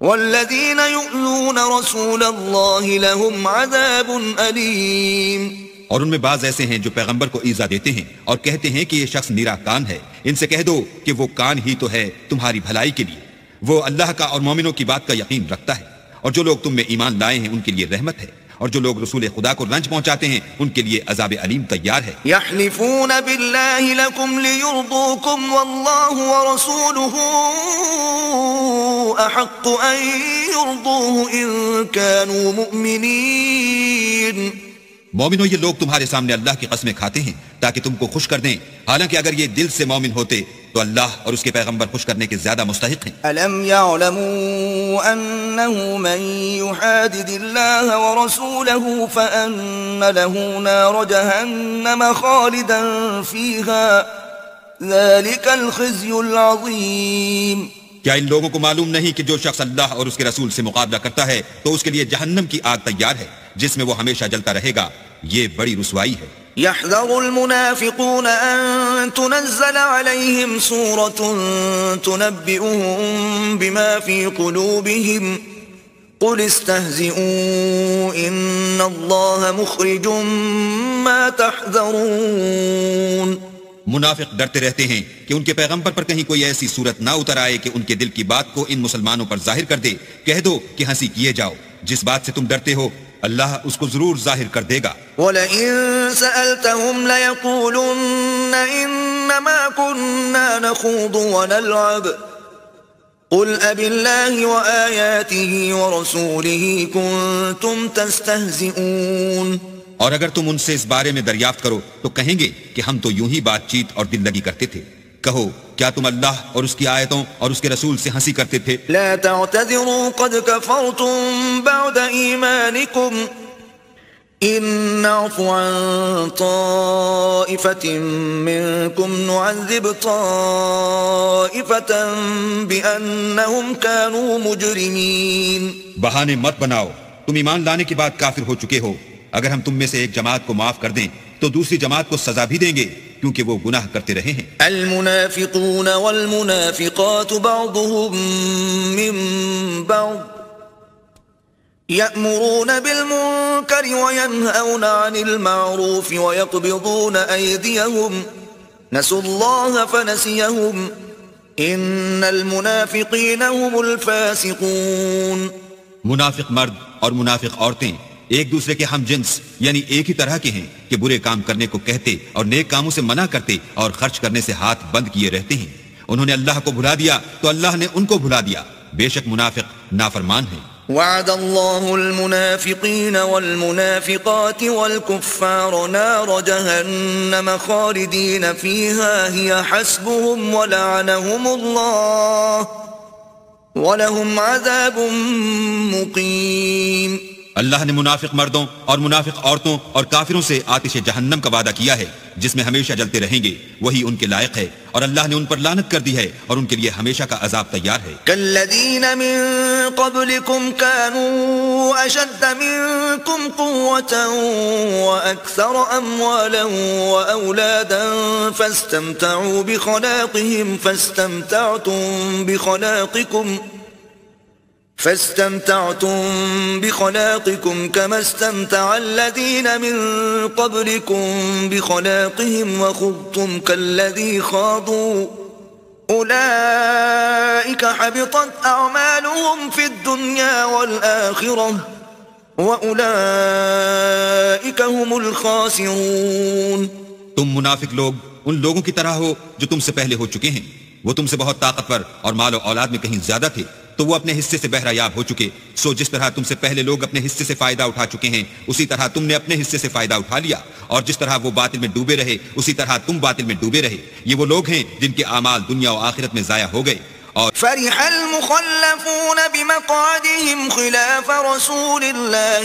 والذين يؤذون رسول الله لهم عذاب أليم. اور ان میں بعض ایسے ہیں جو پیغمبر کو ایذا دیتے ہیں اور کہتے ہیں کہ یہ شخص نیرا کان ہے. ان سے کہہ دو کہ وہ کان ہی تو ہے تمہاری بھلائی کے لیے. وہ اللہ کا اور مومنوں کی بات کا یقین رکھتا ہے. اور جو لوگ تم میں ایمان لائے ہیں ان کے لیے رحمت ہے. اور جو لوگ رسول خدا کو رنج پہنچاتے ہیں ان کے لیے عذاب علیم تیار ہے. يحلفون بالله لكم ليرضوكم والله ورسوله أحق أن يرضوه إن كانوا مؤمنين. مومنوں یہ لوگ تمہارے سامنے اللہ کی قسمیں کھاتے ہیں تاکہ تم کو خوش کر دیں، حالانکہ اگر یہ دل سے مومن ہوتے تو اللہ اور اس کے پیغمبر خوش کرنے کے زیادہ مستحق ہیں. ألم يعلموا أنه من يحادد الله ورسوله فأن له نار جهنم خالدا فيها ذلك الخزي العظيم. کیا ان لوگوں کو معلوم نہیں کہ جو شخص اللہ اور اس کے رسول سے مقابلہ کرتا ہے تو اس کے لیے جہنم کی آگ تیار ہے جس میں وہ ہمیشہ جلتا رہے گا؟ یہ بڑی رسوائی ہے. يحذر المنافقون أن تنزل عليهم سورة تنبئهم بما في قلوبهم قل استهزئوا إن الله مخرج ما تحذرون. منافق ڈرتے رہتے ہیں کہ ان کے پیغمبر پر کہیں کوئی ایسی صورت نہ اتر آئے کہ ان کے دل کی بات کو ان مسلمانوں پر ظاہر کر دے. کہہ دو کہ ہنسی کیے جاؤ، جس بات سے تم ڈرتے ہو اللہ اس کو ضرور ظاہر کر دے گا. وَلَئِن سَأَلْتَهُمْ لَيَقُولُنَّ إِنَّمَا كُنَّا نَخُوضُ وَنَلْعَبُ قُلْ أَبِاللَّهِ وَآيَاتِهِ وَرَسُولِهِ كُنتُمْ تَسْتَهْزِئُونَ. اور اگر تم ان سے اس بارے میں دریافت کرو تو کہیں گے کہ ہم تو یوں ہی بات چیت اور دل لگی کرتے تھے. کہو کیا تم اللہ اور اس کی آیتوں اور اس کے رسول سے ہنسی کرتے تھے؟ لا تعتذروا قد كفرتم بعد ایمانکم ان نعفو عن طائفة منکم نعذب طائفة بأنهم كانوا مجرمین. بہانے مت بناؤ، تم ایمان لانے کے بعد کافر ہو چکے ہو. اگر ہم تم میں سے ایک جماعت کو معاف کر دیں تو دوسری جماعت کو سزا بھی دیں گے کیونکہ وہ گناہ کرتے رہے ہیں. المنافقون والمنافقات بعضهم من بعض يأمرون بالمنكر وينهون عن المعروف ويقبضون أيديهم نسوا الله فنسيهم إن المنافقين هم الفاسقون. منافق مرد اور منافق عورتیں ایک دوسرے کے ہم جنس یعنی ایک ہی طرح کے ہیں کہ برے کام کرنے کو کہتے اور نیک کاموں سے منع کرتے اور خرچ کرنے سے ہاتھ بند کیے رہتے ہیں. انہوں نے اللہ کو بھلا دیا تو اللہ نے ان کو بھلا دیا. بے شک منافق نافرمان ہیں. وعد الله المنافقين والمنافقات والكفار نار جهنم خالدين فيها هي حسبهم ولعنهم الله ولهم عذاب مقيم. اللہ نے منافق مردوں اور منافق عورتوں اور کافروں سے آتش جہنم کا وعدہ کیا ہے جس میں ہمیشہ جلتے رہیں گے، وہی ان کے لائق ہے، اور اللہ نے ان پر لعنت کر دی ہے اور ان کے لیے ہمیشہ کا عذاب تیار ہے. كالذين من قبلكم كانوا أشد منكم قوة وأكثر أموالا وأولادا فاستمتعوا بخلاقهم فاستمتعتم بخلاقكم كما استمتع الذين من قبلكم بخلاقهم وخضتم كالذي خاضوا أولئك حبطت أعمالهم في الدنيا والآخرة وأولئك هم الخاسرون. تم منافق لوگ ان لوگوں کی طرح ہو جو تم سے پہلے ہو چکے ہیں. وہ تم سے بہت طاقتور اور مال و اولاد میں کہیں زیادہ تھے تو وہ اپنے حصے سے بہرہ یاب ہو چکے. سو جس طرح تم سے پہلے لوگ اپنے حصے سے فائدہ اٹھا چکے ہیں اسی طرح تم نے اپنے حصے سے فائدہ اٹھا لیا، اور جس طرح وہ باطل میں ڈوبے رہے اسی طرح تم باطل میں ڈوبے رہے. یہ وہ لوگ ہیں جن کے اعمال دنیا و آخرت میں ضائع ہو گئے. اور فرح المخلفون بمقعدهم خلاف رسول الله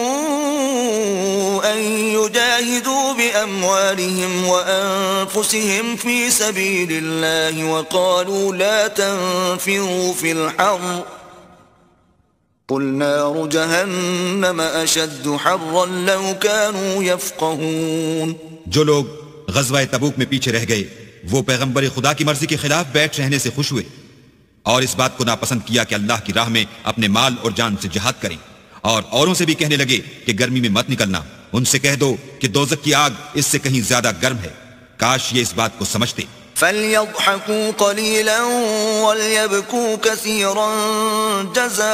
وكرهوا أن يجاهدوا بأموالهم وأنفسهم في سبيل الله وقالوا لا تنفروا في الحر قل نار جهنم أشد حرا لو كانوا يفقهون. جو لوگ غزوہ تبوک میں پیچھے رہ گئے وہ پیغمبر خدا کی مرضی کے خلاف بیٹھ رہنے سے خوش ہوئے اور اس بات کو ناپسند کیا کہ اللہ کی راہ میں اپنے مال اور جان سے جہاد کریں، اور اوروں سے بھی کہنے لگے کہ گرمی میں مت نکلنا۔ ان سے کہہ دو کہ دوزخ کی آگ اس سے کہیں زیادہ گرم ہے، کاش یہ اس بات کو سمجھتے۔ فَلْيَضْحَكُوا قَلِيلًا وَلْيَبْكُوا كَثِيرًا جَزَاءً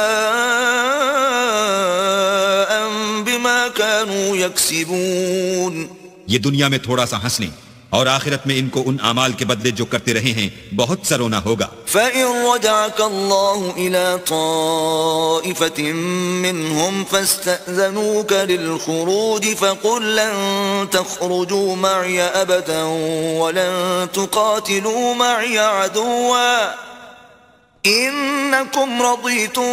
بِمَا كَانُوا يَكْسِبُونَ۔ یہ دنیا میں تھوڑا سا ہنس لیں، اور آخرت میں ان کو ان اعمال کے بدلے جو کرتے رہے ہیں بہت سا رونا ہوگا۔ فَإِن رَجَعَكَ اللَّهُ إِلَى طَائِفَةٍ مِّنْهُمْ فَاسْتَأْذَنُوكَ لِلْخُرُوجِ فَقُل لَّن تَخْرُجُوا مَعِيَ أَبَدًا وَلَن تُقَاتِلُوا مَعِيَ عَدُوًّا إِنَّكُمْ رَضِيتُم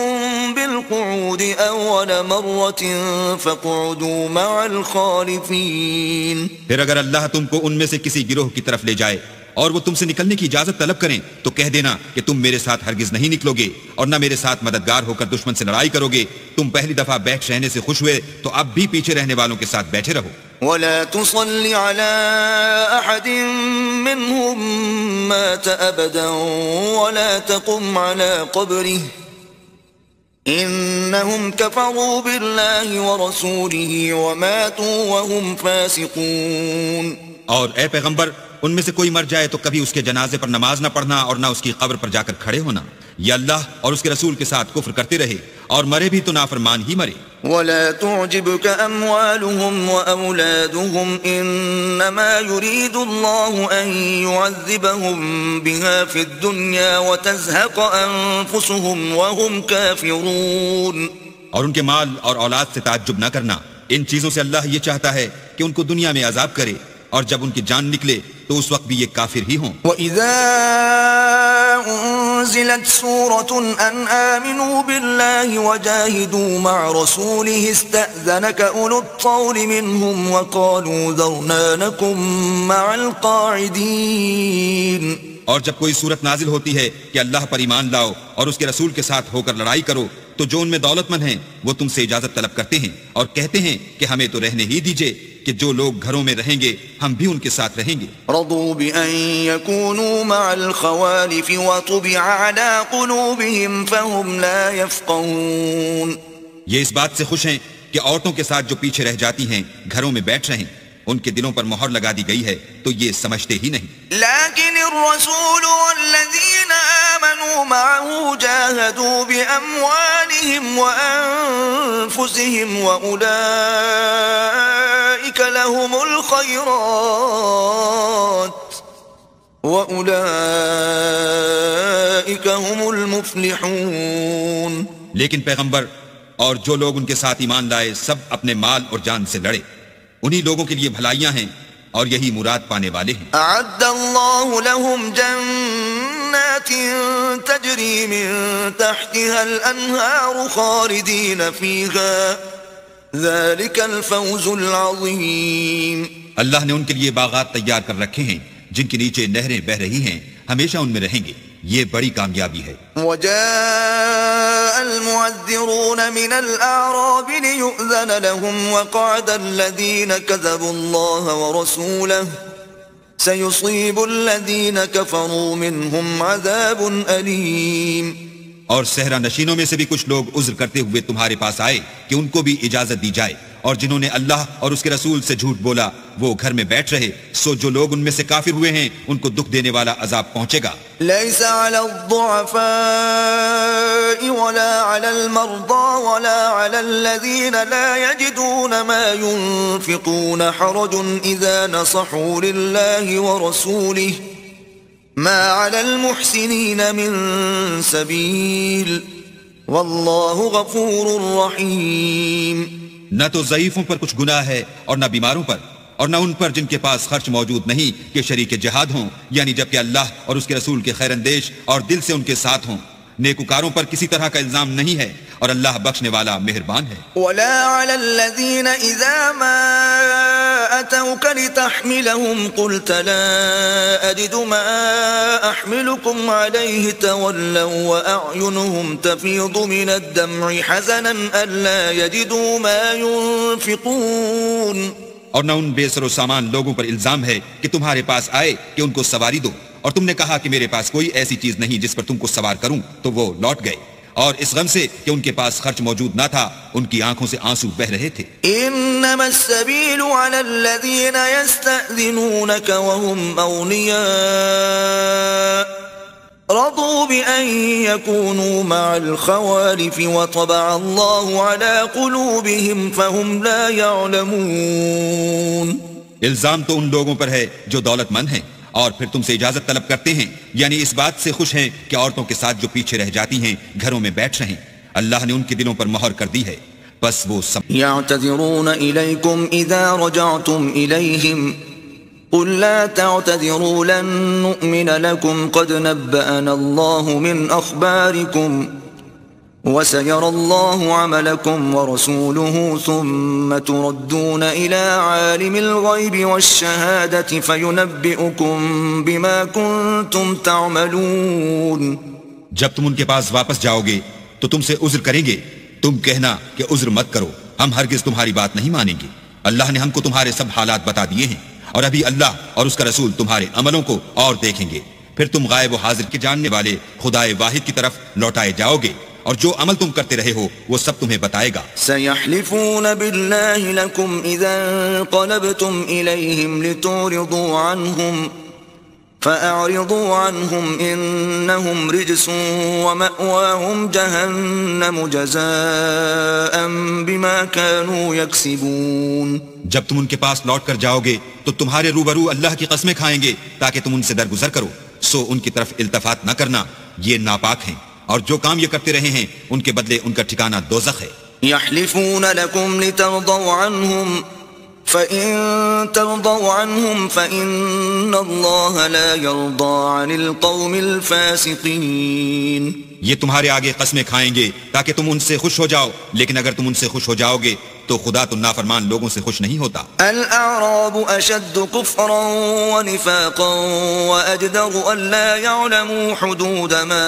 بِالْقُعُودِ أَوَّلَ مَرَّةٍ فَاقْعُدُوا مَعَ الْخَالِفِينَ۔ پھر اگر اللہ تم کو ان میں سے کسی گروہ کی طرف لے جائے اور وہ تم سے نکلنے کی اجازت طلب کریں تو کہہ دینا کہ تم میرے ساتھ ہرگز نہیں نکلو گے اور نہ میرے ساتھ مددگار ہو کر دشمن سے لڑائی کرو گے۔ تم پہلی دفعہ بیٹھ رہنے سے خوش ہوئے تو اب بھی پیچھے رہنے والوں کے ساتھ بیٹھے رہو۔ وَلَا تُصَلِّ عَلَىٰ أَحَدٍ مِّنْهُم مَّاتَ أَبَدًا وَلَا تَقُمْ عَلَىٰ قَبْرِهِ إِنَّهُمْ كَفَرُوا بِاللَّهِ وَرَسُولِهِ وَمَاتُوا وَهُمْ فَاسِقُونَ۔ اور اے پیغمبر، ان میں سے کوئی مر جائے تو کبھی اس کے جنازے پر نماز نہ پڑھنا اور نہ اس کی قبر پر جا کر کھڑے ہونا۔ یہ اللہ اور اس کے رسول کے ساتھ کفر کرتے رہے اور مرے بھی تو نافرمان ہی مرے۔ وَلَا تُعْجِبْكَ أَمْوَالُهُمْ وَأَوْلَادُهُمْ إِنَّمَا يُرِيدُ اللَّهُ أَن يُعَذِّبَهُم بِهَا فِي الدُّنْيَا وَتَزْهَقَ أَنفُسُهُمْ وَهُمْ كَافِرُونَ۔ اور ان کے مال اور اولاد سے تعجب نہ کرنا، ان چیزوں سے اللہ یہ چاہتا ہے کہ ان کو دنیا میں عذاب کرے، اور جب ان کی جان نکلے تو اس وقت بھی یہ کافر ہی ہوں۔ وَإِذَا أُنزِلَتْ سُورَةٌ أَنْ آمِنُوا بِاللَّهِ وَجَاهِدُوا مَعَ رَسُولِهِ اسْتَأْذَنَكَ أُولُو الطَّوْلِ مِنْهُمْ وَقَالُوا ذَرْنَا نَكُن مَّعَ الْقَاعِدِينَ۔ اور جب کوئی صورت نازل ہوتی ہے کہ اللہ پر ایمان لاؤ اور اس کے رسول کے ساتھ ہو کر لڑائی کرو تو جو ان میں دولت مند ہیں وہ تم سے اجازت طلب کرتے ہیں اور کہتے ہیں کہ ہمیں تو رہنے ہی دیجئے کہ جو لوگ گھروں میں رہیں گے ہم بھی ان کے ساتھ رہیں گے۔ رضوا بأن يكونوا مع الخوالف وطبع على قلوبهم فهم لا يفقهون۔ یہ اس بات سے خوش ہیں کہ عورتوں کے ساتھ جو پیچھے رہ جاتی ہیں گھروں میں بیٹھ رہیں، ان کے دلوں پر مہر لگا دی گئی ہے تو یہ سمجھتے ہی نہیں۔ لیکن الرسول والذین آمنوا معه جاهدوا بأموالهم وأنفسهم وأولئك لهم الخيرات وأولئك هم المفلحون۔ لیکن پیغمبر اور جو لوگ ان کے ساتھ ایمان لائے سب اپنے مال اور جان سے لڑے، انہی لوگوں کے لیے بھلائیاں ہیں اور یہی مراد پانے والے ہیں۔ اعد اللہ لهم جنات تجری من تحتها الانہار خالدین فیہا ذلک الفوز العظیم۔ اللہ نے ان کے لیے باغات تیار کر رکھے ہیں جن کے نیچے نہریں بہہ رہی ہیں، ہمیشہ ان میں رہیں گے، یہ بڑی کامیابی ہے۔ وجاء المعذرون من الأعراب ليؤذن لهم وقعد الذين كذبوا الله ورسوله سيصيب الذين كفروا منهم عذاب أليم۔ اور صحرا نشینوں میں سے بھی کچھ لوگ عذر کرتے ہوئے تمہارے پاس آئے کہ ان کو بھی اجازت دی جائے، اور جنہوں نے اللہ اور اس کے رسول سے جھوٹ بولا وہ گھر میں بیٹھ رہے، سو جو لوگ ان میں سے کافر ہوئے ہیں ان کو دکھ دینے والا عذاب پہنچے گا۔ ليس على الضعفاء ولا على المرضى ولا على الذين لا يجدون ما ينفقون حرج إذا نصحوا لله ورسوله ما على المحسنين من سبيل والله غفور رحيم۔ نہ تو ضعیفوں پر کچھ گناہ ہے اور نہ بیماروں پر، اور نہ ان پر جن کے پاس خرچ موجود نہیں کہ شریک جہاد ہوں، یعنی جبکہ اللہ اور اس کے رسول کے خیر اندیش اور دل سے ان کے ساتھ ہوں۔ نیکوکاروں پر کسی طرح کا الزام نہیں ہے اور اللہ بخشنے والا مہربان ہے۔ ولا على الذين إذا ما أتوك لتحملهم قلت لا أجد ما أحملكم عليه تولوا وأعينهم تفيض من الدمع حزنا ألا يجدوا ما ينفقون۔ اور نہ ان بے سر و سامان لوگوں پر الزام ہے کہ تمہارے پاس آئے کہ ان کو سواری دو، اور تم نے کہا کہ میرے پاس کوئی ایسی چیز نہیں جس پر تم کو سوار کروں، تو وہ لوٹ گئے، اور اس غم سے کہ ان کے پاس خرچ موجود نہ تھا ان کی آنکھوں سے آنسو بہ رہے تھے۔ انما السبيل على الذين يستأذنونك وهم اولياء رضوا بأن يكونوا مع الخوالف وطبع الله على قلوبهم فهم لا يعلمون۔ الزام تو ان لوگوں پر ہے جو دولت مند ہیں اور پھر تم سے اجازت طلب کرتے ہیں، یعنی اس بات سے خوش ہیں کہ عورتوں کے ساتھ جو پیچھے رہ جاتی ہیں گھروں میں بیٹھ رہیں، اللہ نے ان کے دلوں پر مہر کر دی ہے، بس وہ يعتذرون إليكم إذا رجعتم إليهم قل لا تعتذروا لن نؤمن لكم قد نبأنا الله من أخباركم وسيرى الله عملكم ورسوله ثم تردون إلى عالم الغيب والشهادة فينبئكم بما كنتم تعملون۔ جب تم ان کے پاس واپس جاؤ گے تو تم سے عذر کریں گے، تم کہنا کہ عذر مت کرو، ہم ہرگز تمہاری بات نہیں مانیں گے، اللہ نے ہم کو تمہارے سب حالات بتا دیے ہیں، اور ابھی اللہ اور اس کا رسول تمہارے عملوں کو اور دیکھیں گے، پھر تم غائب و حاضر کے جاننے والے خدائے واحد کی طرف لوٹائے جاؤ گے، اور جو عمل تم کرتے رہے ہو وہ سب تمہیں بتائے گا۔ سيحلفون بالله لكم إذا انقلبتم إليهم لتعرضوا عنهم فأعرضوا عنهم إنهم رجس ومأواهم جهنم جزاء بما كانوا يكسبون۔ جب تم ان کے پاس لوٹ کر جاؤ گے تو تمہارے روبرو اللہ کی قسمیں کھائیں گے تاکہ تم ان سے درگزر کرو، سو ان کی طرف التفات نہ کرنا، یہ ناپاک ہیں، اور جو کام یہ کرتے رہے ہیں ان کے بدلے ان کا ٹھکانہ دوزخ ہے۔ يحلفون لكم لترضوا عنهم فإن ترضوا عنهم فإن الله لا يرضى عن القوم الفاسقين۔ یہ تمہارے آگے قسمیں کھائیں گے تاکہ تم ان سے خوش ہو جاؤ، لیکن اگر تم ان سے خوش ہو جاؤ گے تو خدا تو نافرمان لوگوں سے خوش نہیں ہوتا۔ الأعراب أشد كفرا ونفاقا وأجدر ألا يعلموا حدود ما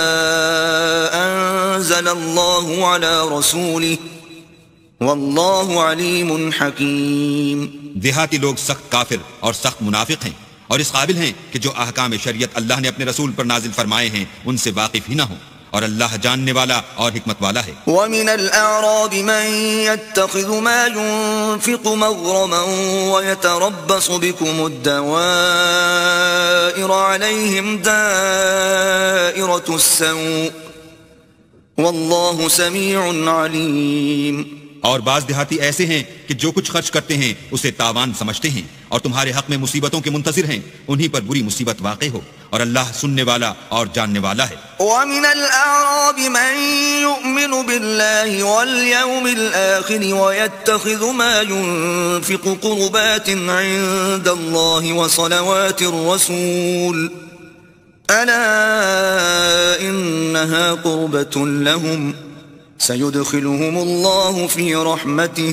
أنزل الله على رسوله والله عليم حكيم۔ دیہاتی لوگ سخت کافر اور سخت منافق ہیں، اور اس قابل ہیں کہ جو احکام شریعت اللہ نے اپنے رسول پر نازل فرمائے ہیں ان سے واقف ہی نہ ہوں، اور اللہ جاننے والا اور حکمت والا ہے۔ ومن الأعراب من يتخذ ما ينفق مغرما ويتربص بكم الدوائر عليهم دائرة السوء والله سميع عليم۔ اور بعض دیہاتی ایسے ہیں کہ جو کچھ خرچ کرتے ہیں اسے تاوان سمجھتے ہیں اور تمہارے حق میں مصیبتوں کے منتظر ہیں، انہی پر بری مصیبت واقع ہو، اور اللہ سننے والا اور جاننے والا ہے۔ ومن الأعراب من يؤمن بالله واليوم الآخر ويتخذ ما ينفق قربات عند الله وصلوات الرسول ألا إنها قربة لهم سيدخلهم الله في رحمته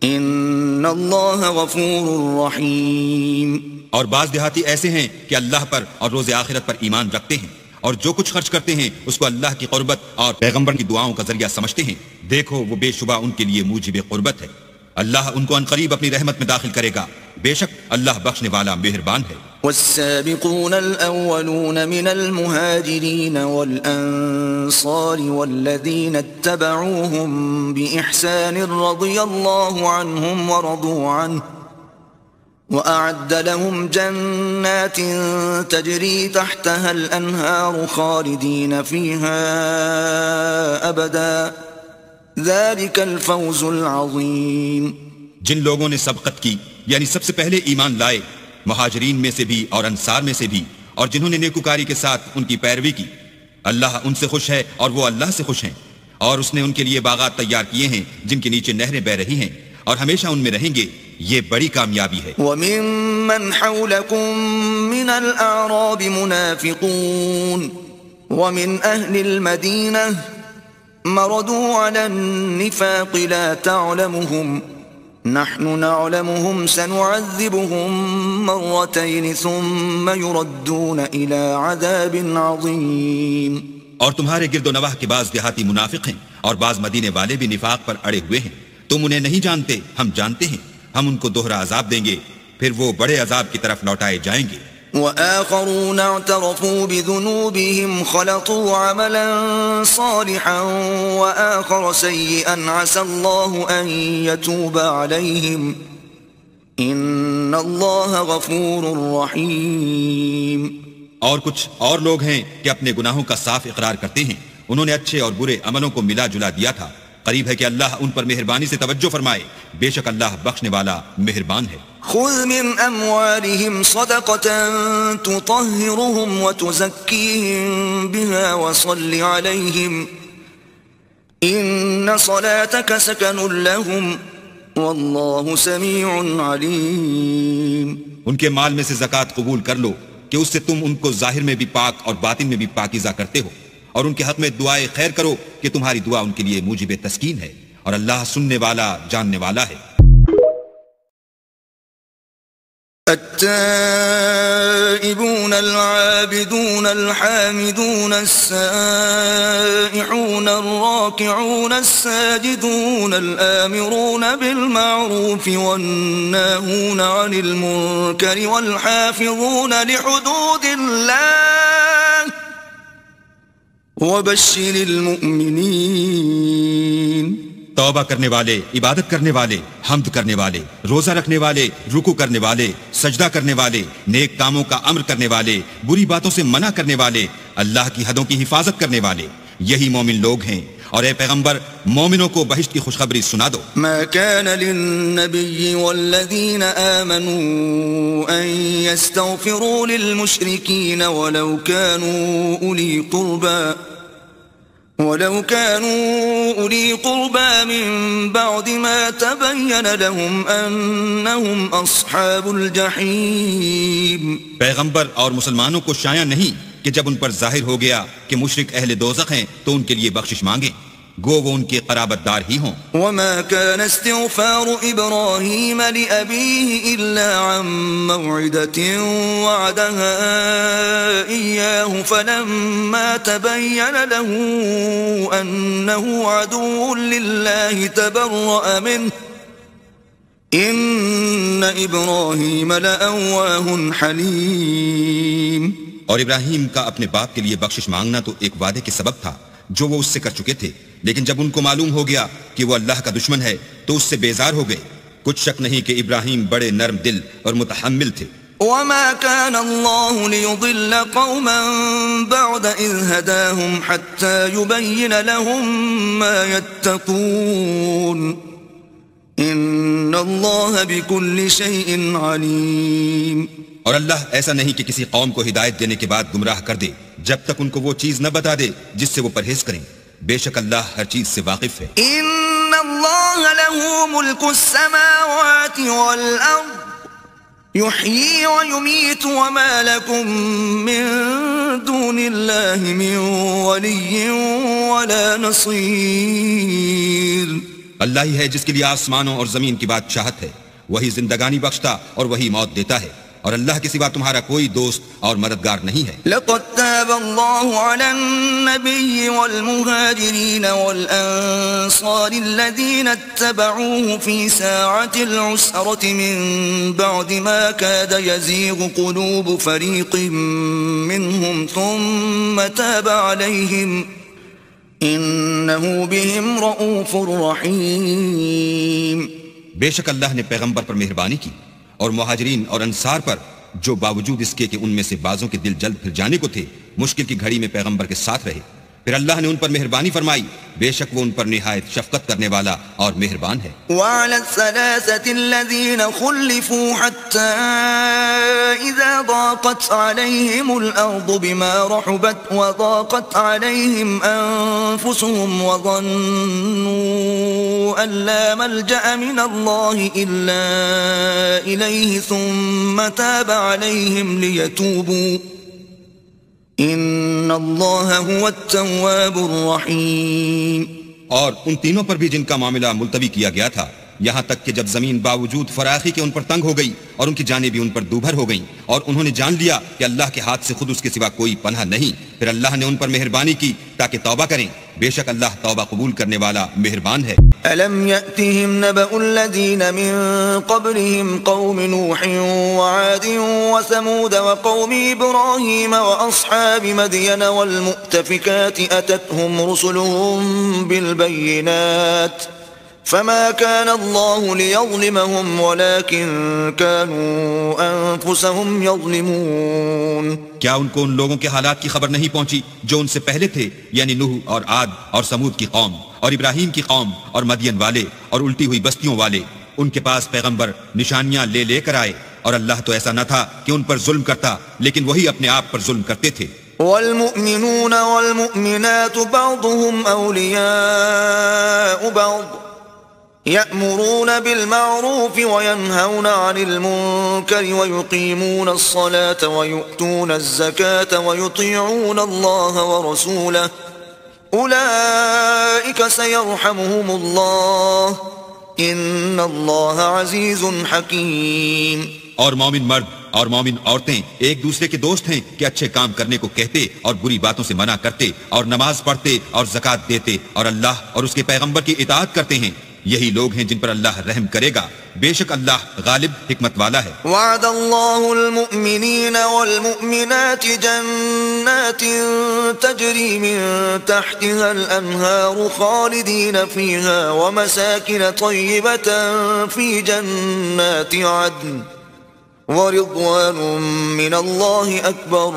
ان اللہ غفور رحیم۔ اور بعض دیہاتی ایسے ہیں کہ اللہ پر اور روز آخرت پر ایمان رکھتے ہیں، اور جو کچھ خرچ کرتے ہیں اس کو اللہ کی قربت اور پیغمبر کی دعاؤں کا ذریعہ سمجھتے ہیں، دیکھو وہ بے شبہ ان کے لیے موجب قربت ہے، اللہ ان کو عنقریب اپنی رحمت میں داخل کرے گا، بے شک اللہ بخشنے والا مہربان ہے۔ والسابقون الأولون من المهاجرين والأنصار والذين اتبعوهم بإحسان رضي الله عنهم ورضوا عنه وأعد لهم جنات تجري تحتها الأنهار خالدين فيها أبدا ذلك الفوز العظيم۔ جن لوگوں نے سبقت کی یعنی سب سے پہلے ایمان لائے، مہاجرین میں سے بھی اور انصار میں سے بھی، اور جنہوں نے نیکوکاری کے ساتھ ان کی پیروی کی، اللہ ان سے خوش ہے اور وہ اللہ سے خوش ہیں، اور اس نے ان کے لیے باغات تیار کیے ہیں جن کے نیچے نہریں بہ رہی ہیں، اور ہمیشہ ان میں رہیں گے، یہ بڑی کامیابی ہے۔ وَمِمَّنْ حَوْلَكُمْ مِنَ الْأَعْرَابِ مُنَافِقُونَ وَمِنْ أَهْلِ الْمَدِينَةِ مَرَدُوا عَلَى النِّفَاقِ لَا تَعْلَمُهُمْ نحن نعلمهم سنعذبهم مرتين ثم يردون إلى عذاب عظيم۔ اور تمہارے گرد و نواح کے بعض دیہاتی منافق ہیں اور بعض مدینے والے بھی نفاق پر اڑے ہوئے ہیں، تم انہیں نہیں جانتے، ہم جانتے ہیں، ہم ان کو دوہرا عذاب دیں گے، پھر وہ بڑے عذاب کی طرف لوٹائے جائیں گے۔ وآخرون اعترفوا بذنوبهم خلطوا عملا صالحا وآخر سيئا عسى الله أن يتوب عليهم إن الله غفور رحيم. اور کچھ اور لوگ ہیں کہ اپنے گناہوں کا صاف اقرار کرتے ہیں، انہوں نے اچھے اور برے عملوں کو ملا جلا دیا تھا، قریب ہے کہ اللہ ان پر مہربانی سے توجہ فرمائے، بے شک اللہ بخشنے والا مہربان ہے. خذ من أموالهم صدقة تطهرهم وتزكيهم بها وصل عليهم إن صلاتك سكن لهم والله سميع عليم. ان کے مال میں سے زکوٰۃ قبول کر لو کہ اس سے تم ان کو ظاہر میں بھی پاک اور باطن میں بھی پاکیزہ کرتے ہو، اور ان کے حق میں دعائے خیر کرو کہ تمہاری دعا ان کے لیے موجب تسکین ہے، اور اللہ سننے والا جاننے والا ہے. التائبون العابدون الحامدون السائحون الراكعون الساجدون الآمرون بالمعروف والناهون عن المنكر والحافظون لحدود الله وبشر المؤمنين. توبہ کرنے والے، عبادت کرنے والے، حمد کرنے والے، روزہ رکھنے والے، رکوع کرنے والے، سجدہ کرنے والے، نیک کاموں کا امر کرنے والے، بری باتوں سے منع کرنے والے، اللہ کی حدوں کی حفاظت کرنے والے، یہی مومن لوگ ہیں. اور اے پیغمبر مومنوں کو بہشت کی خوشخبری سنا دو. ما كان للنبي والذين آمنوا أن يستغفروا للمشركين ولو كانوا أولي قربى من بعد ما تبين لهم أنهم أصحاب الجحيم. پیغمبر اور مسلمانوں کو شایع نہیں کہ جب ان پر ظاہر ہو گیا کہ مشرک اہل دوزخ ہیں تو ان کے لیے بخشش مانگیں، گو وہ ان کے قرابت دار ہی ہوں. وما كان استغفار إبراهيم لأبيه إلا عن موعدة وعدها إياه فلما تبين له أنه عدو لله تبرأ منه إن إبراهيم لأواه حليم. اور ابراہیم کا اپنے باپ کے لیے بخشش مانگنا تو ایک وعدے کے سبب تھا جو وہ اس سے کر چکے تھے، لیکن جب ان کو معلوم ہو گیا کہ وہ اللہ کا دشمن ہے تو اس سے بیزار ہو گئے. کچھ شک نہیں کہ ابراہیم بڑے نرم دل اور متحمل تھے. وما كان الله ليضل قوما بعد إذ هداهم حتى يبين لهم ما يتقون إن الله بكل شيء عليم. اور اللہ ایسا نہیں کہ کسی قوم کو ہدایت دینے کے بعد گمراہ کر دے جب تک ان کو وہ چیز نہ بتا دے جس سے وہ پرہیز کریں. بے شک اللہ ہر چیز سے واقف ہے. ان اللہ له ملک السماوات والارض يحيي ويميت وما لكم من دون الله من ولي ولا نصير. اللہ ہی ہے جس کے لیے آسمانوں اور زمین کی بادشاہت ہے، وہی زندگانی بخشتا اور وہی موت دیتا ہے، اور اللہ کے سوا تمہارا کوئی دوست اور مددگار نہیں ہے. لقد تاب الله على النبي والمهاجرين والأنصار الذين اتبعوه في ساعة العسرة من بعد ما كاد يزيغ قلوب فريق منهم ثم تاب عليهم إنه بهم رؤوف رحيم. بے شک اللہ نے پیغمبر پر مہربانی کی اور مہاجرین اور انصار پر جو باوجود اس کے کہ ان میں سے بعضوں کے دل جلد پھر جانے کو تھے مشکل کی گھڑی میں پیغمبر کے ساتھ رہے، پھر اللہ نے ان پر مہربانی فرمائی، بے شک وہ ان پر نہایت شفقت کرنے والا اور مہربان ہے. وعلى الثلاثة الذين خلفوا حتى إذا ضاقت عليهم الأرض بما رحبت وضاقت عليهم أنفسهم وظنوا أن لا ملجأ من الله إلا إليه ثم تاب عليهم ليتوبوا ان اللہ هو التواب الرحیم. اور ان تینوں پر بھی جن کا معاملہ ملتوی کیا گیا تھا یہاں تک کہ جب زمین باوجود فراخی کے ان پر تنگ ہو گئی اور ان کی جانیں بھی ان پر دوبھر ہو گئیں اور انہوں نے جان لیا کہ اللہ کے ہاتھ سے خود اس کے سوا کوئی پناہ نہیں، پھر اللہ نے ان پر مہربانی کی تاکہ توبہ کریں، بے شک اللہ توبہ قبول کرنے والا مہربان ہے. ألم يأتهم نبأ الذين من قبلهم قوم نوح وعاد وثمود وقوم إبراهيم وأصحاب مدين والمؤتفكات أتتهم رسلهم بالبينات فما كان الله ليظلمهم ولكن كانوا أنفسهم يظلمون. کیا ان کو ان لوگوں کے حالات کی خبر نہیں پہنچی جو ان سے پہلے تھے، یعنی نوح اور عاد اور سمود کی قوم اور ابراہیم کی قوم اور مدین والے اور الٹی ہوئی بستیوں والے؟ ان کے پاس پیغمبر نشانیاں لے کر آئے، اور اللہ تو ایسا نہ تھا کہ ان پر ظلم کرتا، لیکن وہی اپنے آپ پر ظلم کرتے تھے. والمؤمنون والمؤمنات بعضهم أولياء بعض يأمرون بالمعروف وينهون عن المنكر ويقيمون الصلاة ويؤتون الزكاة ويطيعون الله ورسوله أولئك سيرحمهم الله إن الله عزيز حكيم. اور مومن مرد اور مومن عورتیں ایک دوسرے کے دوست ہیں کہ اچھے کام کرنے کو کہتے اور بری باتوں سے منع کرتے اور نماز پڑھتے اور زکوٰۃ دیتے اور اللہ اور اس کے پیغمبر کی اطاعت کرتے ہیں. یہی لوگ ہیں جن پر اللہ رحم کرے گا، بے شک اللہ غالب حکمت والا ہے. وعد اللہ المؤمنین والمؤمنات جنات تجری من تحتها الانہار خالدین فیها ومساکن طیبة فی جنات عدن ورضوان من اللہ اکبر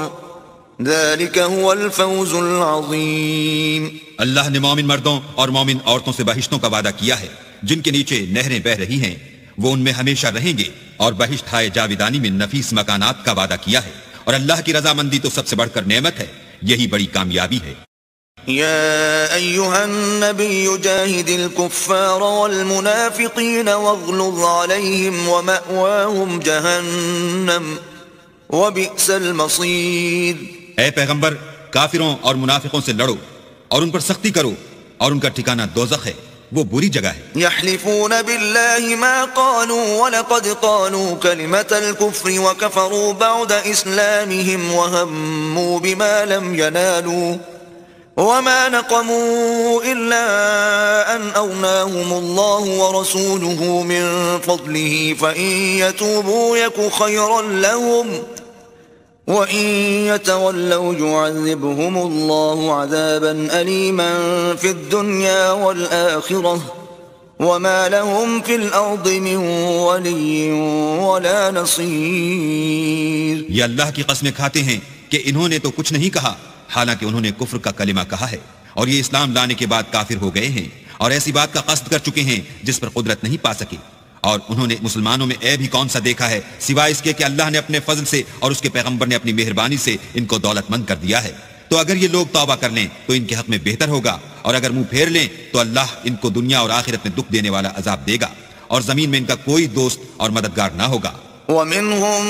ذلك هو الفوز العظیم. اللہ نے مومن مردوں اور مومن عورتوں سے بہشتوں کا وعدہ کیا ہے جن کے نیچے نہریں بہ رہی ہیں، وہ ان میں ہمیشہ رہیں گے، اور بہشت ہائے جاویدانی میں نفیس مکانات کا وعدہ کیا ہے، اور اللہ کی رضامندی تو سب سے بڑھ کر نعمت ہے، یہی بڑی کامیابی ہے. يا أيها النبي جاهد الكفار والمنافقين واغلظ عليهم ومأواهم جهنم وبئس المصير. اے پیغمبر، کافروں اور منافقوں سے لڑو اور ان پر سختی کرو، اور ان کا ٹھکانہ دوزخ ہے، وہ بری جگہ ہے. يحلفون بالله ما قالوا ولقد قالوا كلمة الكفر وكفروا بعد إسلامهم وهموا بما لم ينالوا وما نقموا إلا أن أغناهم الله ورسوله من فضله فإن يتوبوا يك خيرا لهم وَإِن يَتَوَلَّوْا يُعَذِّبْهُمُ اللَّهُ عَذَابًا أَلِيمًا فِي الدُّنْيَا وَالْآخِرَةِ وَمَا لَهُمْ فِي الْأَرْضِ مِنْ وَلِيٍّ وَلَا نَصِيرٍ. یہ اللہ کی قسمیں کھاتے ہیں کہ انہوں نے تو کچھ نہیں کہا، حالانکہ انہوں نے کفر کا کلمہ کہا ہے، اور یہ اسلام لانے کے بعد کافر ہو گئے ہیں اور ایسی بات کا قصد کر چکے ہیں جس پر قدرت نہیں پا سکے. اور انہوں نے مسلمانوں میں عیب ہی کون سا دیکھا ہے سوائے اس کے کہ اللہ نے اپنے فضل سے اور اس کے پیغمبر نے اپنی مہربانی سے ان کو دولت مند کر دیا ہے. تو اگر یہ لوگ توبہ کر لیں تو ان کے حق میں بہتر ہوگا، اور اگر منہ پھیر لیں تو اللہ ان کو دنیا اور آخرت میں دکھ دینے والا عذاب دے گا، اور زمین میں ان کا کوئی دوست اور مددگار نہ ہوگا. وَمِنْهُمْ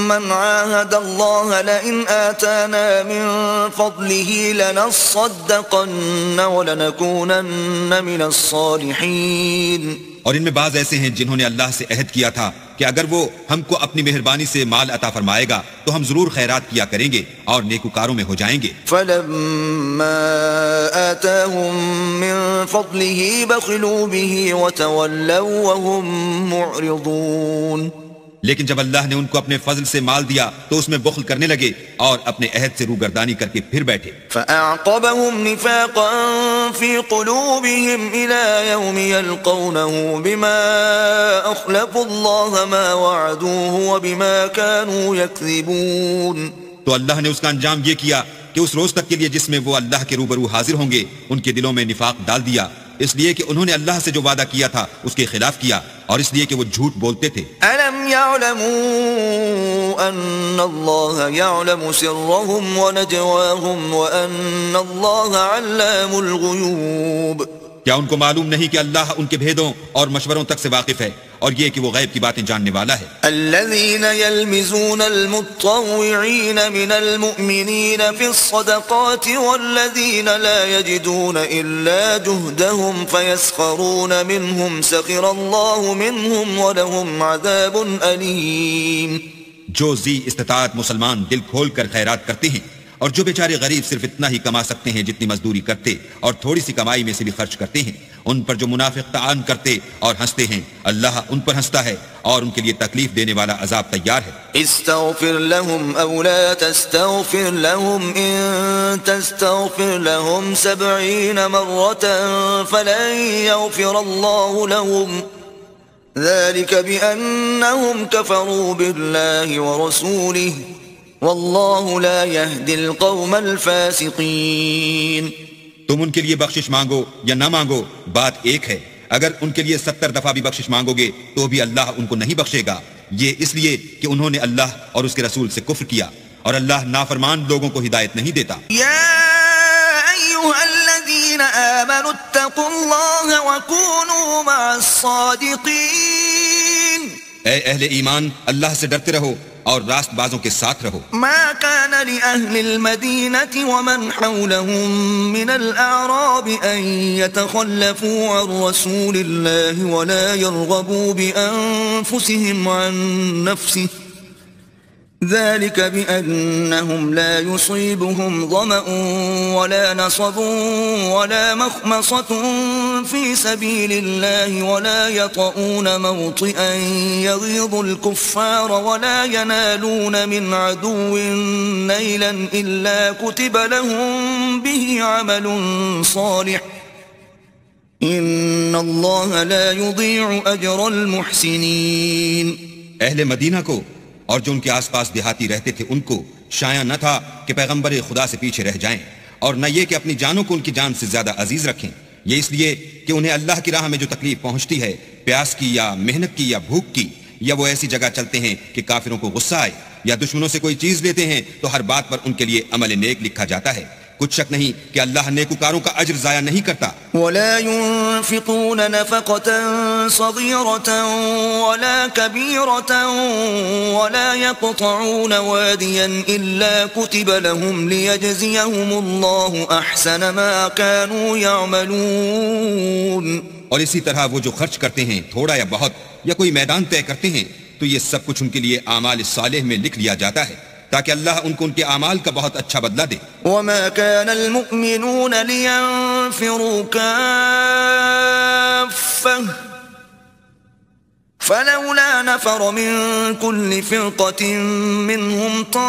مَنْ عَاهَدَ اللَّهَ لَئِنْ آتَانَا مِنْ فَضْلِهِ لَنَصَّدَّقَنَّ وَلَنَكُونَنَّ مِنَ الصَّالِحِينَ. اور ان میں بعض ایسے ہیں جنہوں نے اللہ سے عہد کیا تھا کہ اگر وہ ہم کو اپنی مہربانی سے مال عطا فرمائے گا تو ہم ضرور خیرات کیا کریں گے اور نیکوکاروں میں ہو جائیں گے. فَلَمَّا آتَاهُم مِّن فَضْلِهِ بَخِلُوا بِهِ وَتَوَلَّوْا وَهُم مُّعْرِضُونَ. لیکن جب اللہ نے ان کو اپنے فضل سے مال دیا تو اس میں بخل کرنے لگے اور اپنے عہد سے روگردانی کر کے پھر بیٹھے. فَأَعْقَبَهُمْ نِفَاقًا فِي قُلُوبِهِمْ إِلَى يَوْمِ يَلْقَوْنَهُ بِمَا أَخْلَفُوا اللَّهَ مَا وَعَدُوهُ وَبِمَا كَانُوا يَكْذِبُونَ. تو اللہ نے اس کا انجام یہ کیا کہ اس روز تک کے لیے جس میں وہ اللہ کے روبرو حاضر ہوں گے ان کے دلوں میں نفاق ڈال دیا، اس لیے کہ انہوں نے اللہ سے جو وعدہ کیا تھا اس کے خلاف کیا، اور اس لیے کہ وہ جھوٹ بولتے تھے. أَلَمْ يَعْلَمُوا أَنَّ اللَّهَ يَعْلَمُ سِرَّهُمْ وَنَجْوَاهُمْ وَأَنَّ اللَّهَ عَلَّامُ الْغُيُوبِ. کیا ان کو معلوم نہیں کہ اللہ ان کے بھیدوں اور مشوروں تک سے واقف ہے، اور یہ کہ وہ غیب کی باتیں جاننے والا ہے. الذين يلمزون المتطوعين من المؤمنين في الصدقات والذين لا يجدون إلا جهدهم فيسخرون منهم سخر الله منهم ولهم عذاب أليم. جو ذی استطاعت مسلمان دل کھول کر خیرات کرتے ہیں، اور جو بیچارے غریب صرف اتنا ہی کما سکتے ہیں جتنی مزدوری کرتے اور تھوڑی سی کمائی میں سے بھی خرچ کرتے ہیں، ان پر جو منافق طعن کرتے اور ہنستے ہیں، اللہ ان پر ہنستا ہے اور ان کے لیے تکلیف دینے والا عذاب تیار ہے۔ استغفر لهم او لا تستغفر لهم ان تستغفر لهم 70 مرة فلن يغفر الله لهم ذلك بأنهم كفروا بالله ورسوله والله لا يهدي القوم الفاسقين۔ تم ان کے لیے بخشش مانگو یا نہ مانگو، بات ایک ہے۔ اگر ان کے لیے 70 دفعہ بھی بخشش مانگو گے تو بھی اللہ ان کو نہیں بخشے گا، یہ اس لیے کہ انہوں نے اللہ اور اس کے رسول سے کفر کیا، اور اللہ نافرمان لوگوں کو ہدایت نہیں دیتا۔ یا ایھا الذین آمنوا اتقوا اللہ وکونوا مع الصادقین۔ اے اہل ایمان، اللہ سے ڈرتے رہو اور راست بازوں کے ساتھ رہو۔ ما كان لأهل المدينة ومن حولهم من الأعراب أن يتخلفوا عن رسول الله ولا يرغبوا بأنفسهم عن نفسه ذلك بأنهم لا يصيبهم ظمأ ولا نصب ولا مخمصة في سبيل الله ولا يطؤون موطئا يغيظ الكفار ولا ينالون من عدو نيلا إلا كتب لهم به عمل صالح إن الله لا يضيع أجر المحسنين۔ اہل مدینہ کو اور جو ان کے آس پاس دیہاتی رہتے تھے ان کو شایع نہ تھا کہ پیغمبر خدا سے پیچھے رہ جائیں، اور نہ یہ کہ اپنی جانوں کو ان کی جان سے زیادہ عزیز رکھیں، یہ اس لیے کہ انہیں اللہ کی راہ میں جو تکلیف پہنچتی ہے، پیاس کی یا محنت کی یا بھوک کی، یا وہ ایسی جگہ چلتے ہیں کہ کافروں کو غصہ آئے، یا دشمنوں سے کوئی چیز لیتے ہیں تو ہر بات پر ان کے لیے عمل نیک لکھا جاتا ہے۔ کچھ شک نہیں کہ اللہ نیکوکاروں کا اجر ضائع نہیں کرتا۔ ولا ينفقون نفقة صغيرة ولا كبيرة ولا يقطعون واديا إلا كتب لهم ليجزيهم الله أحسن ما كانوا يعملون۔ اور اسی طرح وہ جو خرچ کرتے ہیں تھوڑا یا بہت یا کوئی میدان طے کرتے ہیں تو یہ سب کچھ ان کے لیے اعمال صالح میں لکھ لیا جاتا ہے تاکہ اللہ ان کو ان کے اعمال کا بہت اچھا بدلہ دے۔ وما كان المؤمنون لينفروا كافة فلولا نفر من كل فرقة منهم طائفة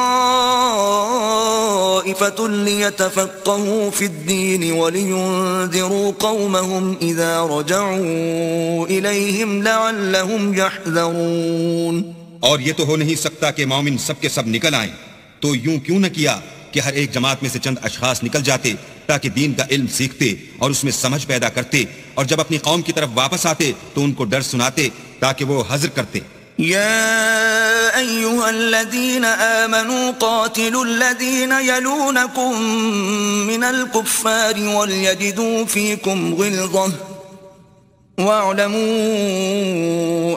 ليتفقهوا في الدين ولينذروا قومهم إذا رجعوا إليهم لعلهم يحذرون۔ اور یہ تو ہو نہیں سکتا کہ مومن سب کے سب نکل آئیں، تو یوں کیوں نہ کیا کہ ہر ایک جماعت میں سے چند اشخاص نکل جاتے تاکہ دین کا علم سیکھتے اور اس میں سمجھ پیدا کرتے، اور جب اپنی قوم کی طرف واپس آتے تو ان کو ڈر سناتے تاکہ وہ حذر کرتے۔ يا أيها الذين آمنوا قاتلوا الذين يلونكم من الكفار وليجدوا فيكم غلظة واعلموا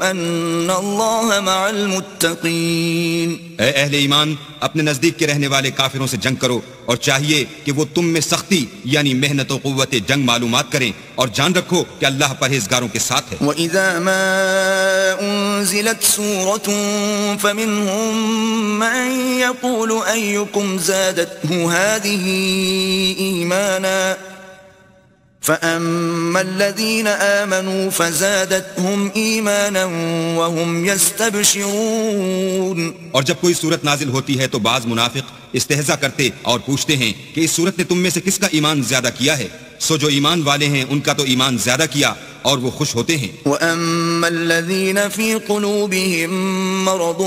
ان اللہ مع المتقین۔ اے اہل ایمان، اپنے نزدیک کے رہنے والے کافروں سے جنگ کرو، اور چاہیے کہ وہ تم میں سختی یعنی محنت و قوت جنگ معلومات کریں، اور جان رکھو کہ اللہ پرہیزگاروں کے ساتھ ہے۔ وَإِذَا مَا أُنزِلَتْ سُورَةٌ فَمِنْهُمْ مَنْ يَقُولُ أَيُّكُمْ زَادَتْهُ هَذِهِ إِيمَانًا فَأَمَّا الَّذِينَ آمَنُوا فَزَادَتْهُمْ إِيمَانًا وَهُمْ يَسْتَبْشِرُونَ۔ اور جب کوئی صورت نازل ہوتی ہے تو بعض منافق استہزاء کرتے اور پوچھتے ہیں کہ اس صورت نے تم میں سے کس کا ایمان زیادہ کیا ہے، سو جو ایمان والے ہیں ان کا تو ایمان زیادہ کیا، اور وہ خوش ہوتے ہیں۔ وَأَمَّا الَّذِينَ فِي قُلُوبِهِم مَّرَضٌ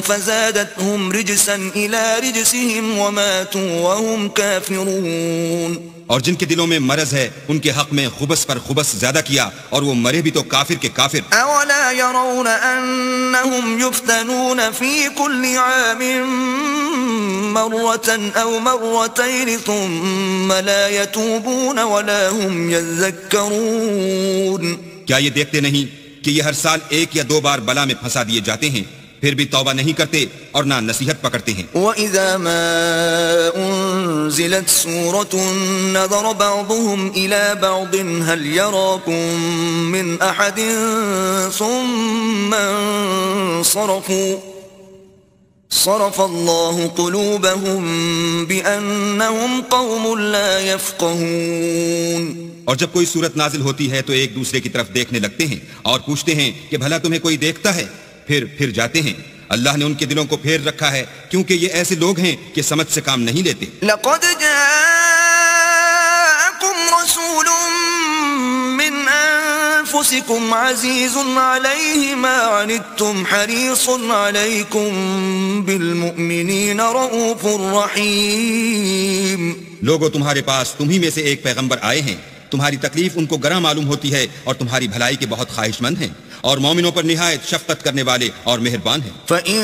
فَزَادَتْهُمْ رِجْسًا إِلَى رِجْسِهِمْ وَمَاتُوا وَهُمْ كَافِرُونَ۔ اور جن کے دلوں میں مرض ہے ان کے حق میں خبث پر خبث زیادہ کیا، اور وہ مرے بھی تو کافر کے کافر۔ أَوَلَا يَرَوْنَ أَنَّهُمْ يُفْتَنُونَ فِي كُلِّ عَامٍ مَّرَّةً أَوْ مَرَّتَيْنِ ثُمَّ لَا يَتُوبُونَ وَلَا هُمْ يَذَّكَّرُونَ۔ کیا یہ دیکھتے نہیں کہ یہ ہر سال ایک یا دو بار بلا میں پھنسا دیے جاتے ہیں، پھر بھی توبہ نہیں کرتے اور نہ نصیحت پکڑتے ہیں۔ وَإِذَا مَا أُنزِلَتْ سُورَةٌ نَظَرَ بَعْضُهُمْ إِلَى بَعْضٍ هَلْ يَرَاكُمْ مِنْ أَحَدٍ صرف الله قلوبهم بأنهم قوم لا يفقهون. اور جب کوئی صورت نازل ہوتی ہے تو ایک دوسرے کی طرف دیکھنے لگتے ہیں اور پوچھتے ہیں کہ بھلا تمہیں کوئی دیکھتا ہے، پھر جاتے ہیں. اللہ نے ان کے دلوں کو پھیر رکھا ہے کیونکہ یہ ایسے لوگ ہیں کہ سمجھ سے کام نہیں لیتے. لقد جاءكم رسول من أنفسكم عزيز عليه ما عنتم حريص عليكم بالمؤمنين رؤوف رحيم. لوگوں تمہارے پاس تمہی میں سے ایک پیغمبر آئے ہیں، تمہاری تکلیف ان کو گراں معلوم ہوتی ہے اور تمہاری بھلائی کے بہت خواہش مند ہیں، اور مومنوں پر نہایت شفقت کرنے والے اور مہربان ہیں. فَإِن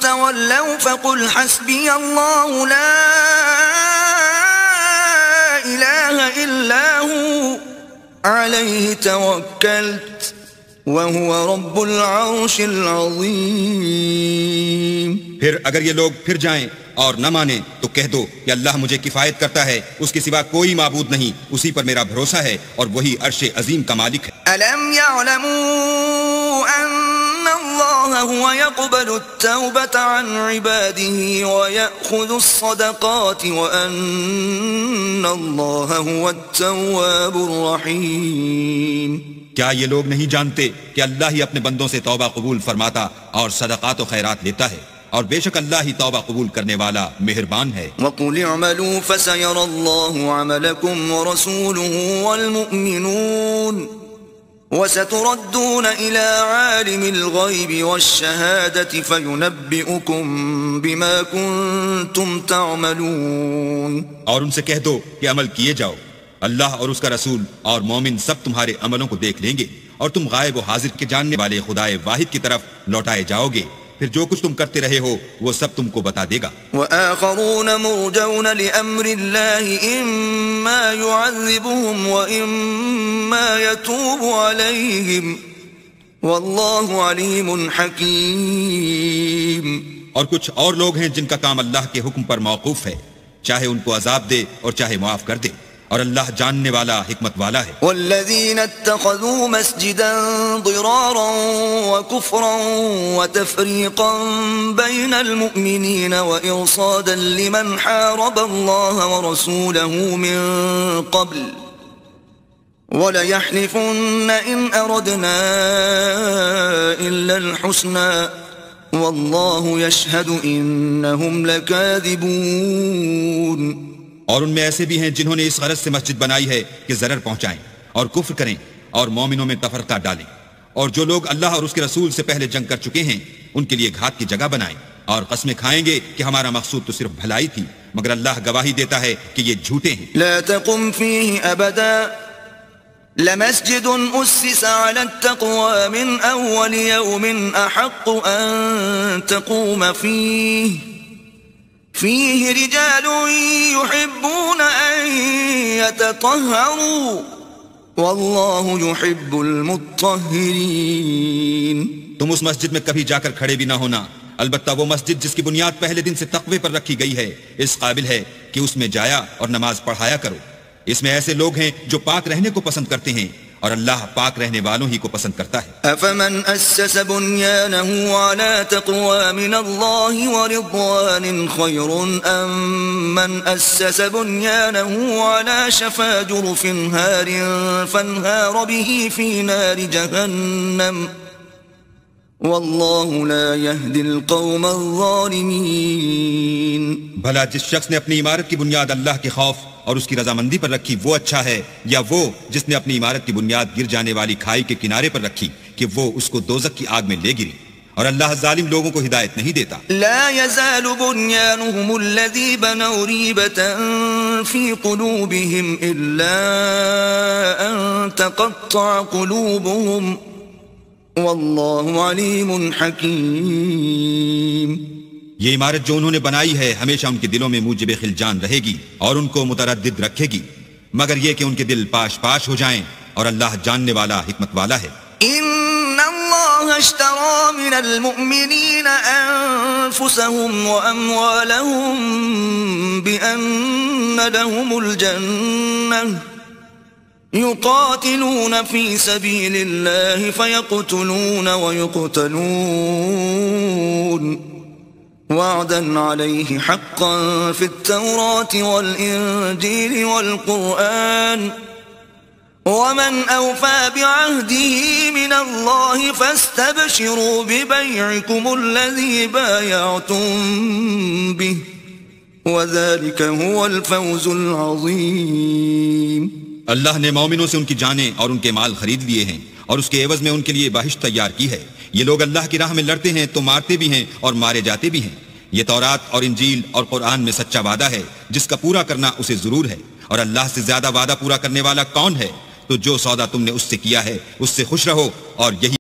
تَوَلَّوْا فَقُلْ حَسْبِيَ اللَّهُ لَا إِلَٰهَ إِلَّا هُوَ عَلَيْهِ تَوَكَّلْتُ وَهُوَ رَبُّ الْعَرْشِ الْعَظِيمِ. پھر اگر یہ لوگ پھر جائیں اور نہ مانیں تو کہہ دو کہ اللہ مجھے کفایت کرتا ہے، اس کے سوا کوئی معبود نہیں، اسی پر میرا بھروسہ ہے اور وہی عرش عظیم کا مالک ہے. أَلَمْ يَعْلَمُوا أَنَّ اللَّهَ هُوَ يَقْبَلُ التَّوْبَةَ عَنْ عِبَادِهِ وَيَأْخُذُ الصَّدَقَاتِ وَأَنَّ اللَّهَ هُوَ التَّوَّابُ الرَّحِيمُ. کیا یہ لوگ نہیں جانتے کہ اللہ ہی اپنے بندوں سے توبہ قبول فرماتا اور صدقات و خیرات لیتا ہے، اور بے شک اللہ ہی توبہ قبول کرنے والا مہربان ہے. وَقُلِ اعْمَلُوا فَسَيَرَى اللَّهُ عَمَلَكُمْ وَرَسُولُهُ وَالْمُؤْمِنُونَ وَسَتُرَدُّونَ إِلَى عَالِمِ الْغَيْبِ وَالشَّهَادَةِ فَيُنَبِّئُكُم بِمَا كُنتُمْ تَعْمَلُونَ. اور ان سے کہہ دو کہ عمل کیے جاؤ، اللہ اور اس کا رسول اور مومن سب تمہارے عملوں کو دیکھ لیں گے، اور تم غائب و حاضر کے جاننے والے خدائے واحد کی طرف لوٹائے جاؤ گے، پھر جو کچھ تم کرتے رہے ہو وہ سب تم کو بتا دے گا. وَآخَرُونَ مُرْجَوْنَ لِأَمْرِ اللَّهِ إِمَّا يُعَذِّبُهُمْ وَإِمَّا يَتُوبُ عَلَيْهِمْ وَاللَّهُ عَلِيمٌ حَكِيمٌ. اور کچھ اور لوگ ہیں جن کا کام اللہ کے حکم پر موقوف ہے، چاہے ان کو عذاب دے اور چاہے معاف کر دے، اور اللہ جاننے والا حکمت والا ہے. والذین اتخذوا مسجدا ضرارا وكفرا وتفریقا بین المؤمنین وإرصادا لمن حارب اللہ ورسوله من قبل وليحلفن إن أردنا إلا الحسنى والله يشهد إنهم لكاذبون. اور ان میں ایسے بھی ہیں جنہوں نے اس غرض سے مسجد بنائی ہے کہ ضرر پہنچائیں اور کفر کریں اور مومنوں میں تفرقہ ڈالیں، اور جو لوگ اللہ اور اس کے رسول سے پہلے جنگ کر چکے ہیں ان کے لیے گھات کی جگہ بنائیں اور قسمیں کھائیں گے کہ ہمارا مقصود تو صرف بھلائی تھی، مگر اللہ گواہی دیتا ہے کہ یہ جھوٹے ہیں. لا تقم فيه أبدا لمسجد أسس على التقوى من أول يوم أحق أن تقوم فيه رجال يحبون أن يتطهروا والله يحب المطهرين. تم اس مسجد میں کبھی جا کر کھڑے بھی نہ ہونا، البتہ وہ مسجد جس کی بنیاد پہلے دن سے تقوی پر رکھی گئی ہے اس قابل ہے کہ اس میں جایا اور نماز پڑھایا کرو. اس میں ایسے لوگ ہیں جو پاک رہنے کو پسند کرتے ہیں اور اللہ پاک رہنے والوں ہی کو پسند کرتا ہے. أفمن أسس بنيانه على تقوى من الله ورضوان خير أم من أسس بنيانه على شفا جرف هار فانهار به في نار جهنم والله لا يهدي القوم الظالمين. بھلا جس شخص نے اپنی عمارت کی بنیاد اللہ کے خوف اور اس کی رضامندی پر رکھی وہ اچھا ہے، یا وہ جس نے اپنی عمارت کی بنیاد گر جانے والی کھائی کے کنارے پر رکھی کہ وہ اس کو دوزخ کی آگ میں لے گری؟ اور اللہ ظالم لوگوں کو ہدایت نہیں دیتا. لا يزال بنيانهم الذي بنوا ريبة في قلوبهم إلا أن تقطع قلوبهم والله عليم حكيم. یہ عمارت جو انہوں نے بنائی ہے ہمیشہ ان کے دلوں میں موجب خلجان رہے گی اور ان کو متردد رکھے گی، مگر یہ کہ ان کے دل پاش پاش ہو جائیں، اور اللہ جاننے والا حکمت والا ہے. ان اللہ اشترى من المؤمنین انفسهم واموالهم بان لهم الجنة يقاتلون في سبيل الله فيقتلون ويقتلون وعدا عليه حقا في التوراة والإنجيل والقرآن ومن أوفى بعهده من الله فاستبشروا ببيعكم الذي بايعتم به وذلك هو الفوز العظيم. اللہ نے مومنوں سے ان کی جانیں اور ان کے مال خرید لیے ہیں اور اس کے عوض میں ان کے لیے بہشت تیار کی ہے. یہ لوگ اللہ کی راہ میں لڑتے ہیں تو مارتے بھی ہیں اور مارے جاتے بھی ہیں. یہ تورات اور انجیل اور قرآن میں سچا وعدہ ہے جس کا پورا کرنا اسے ضرور ہے، اور اللہ سے زیادہ وعدہ پورا کرنے والا کون ہے؟ تو جو سودا تم نے اس سے کیا ہے اس سے خوش رہو، اور یہی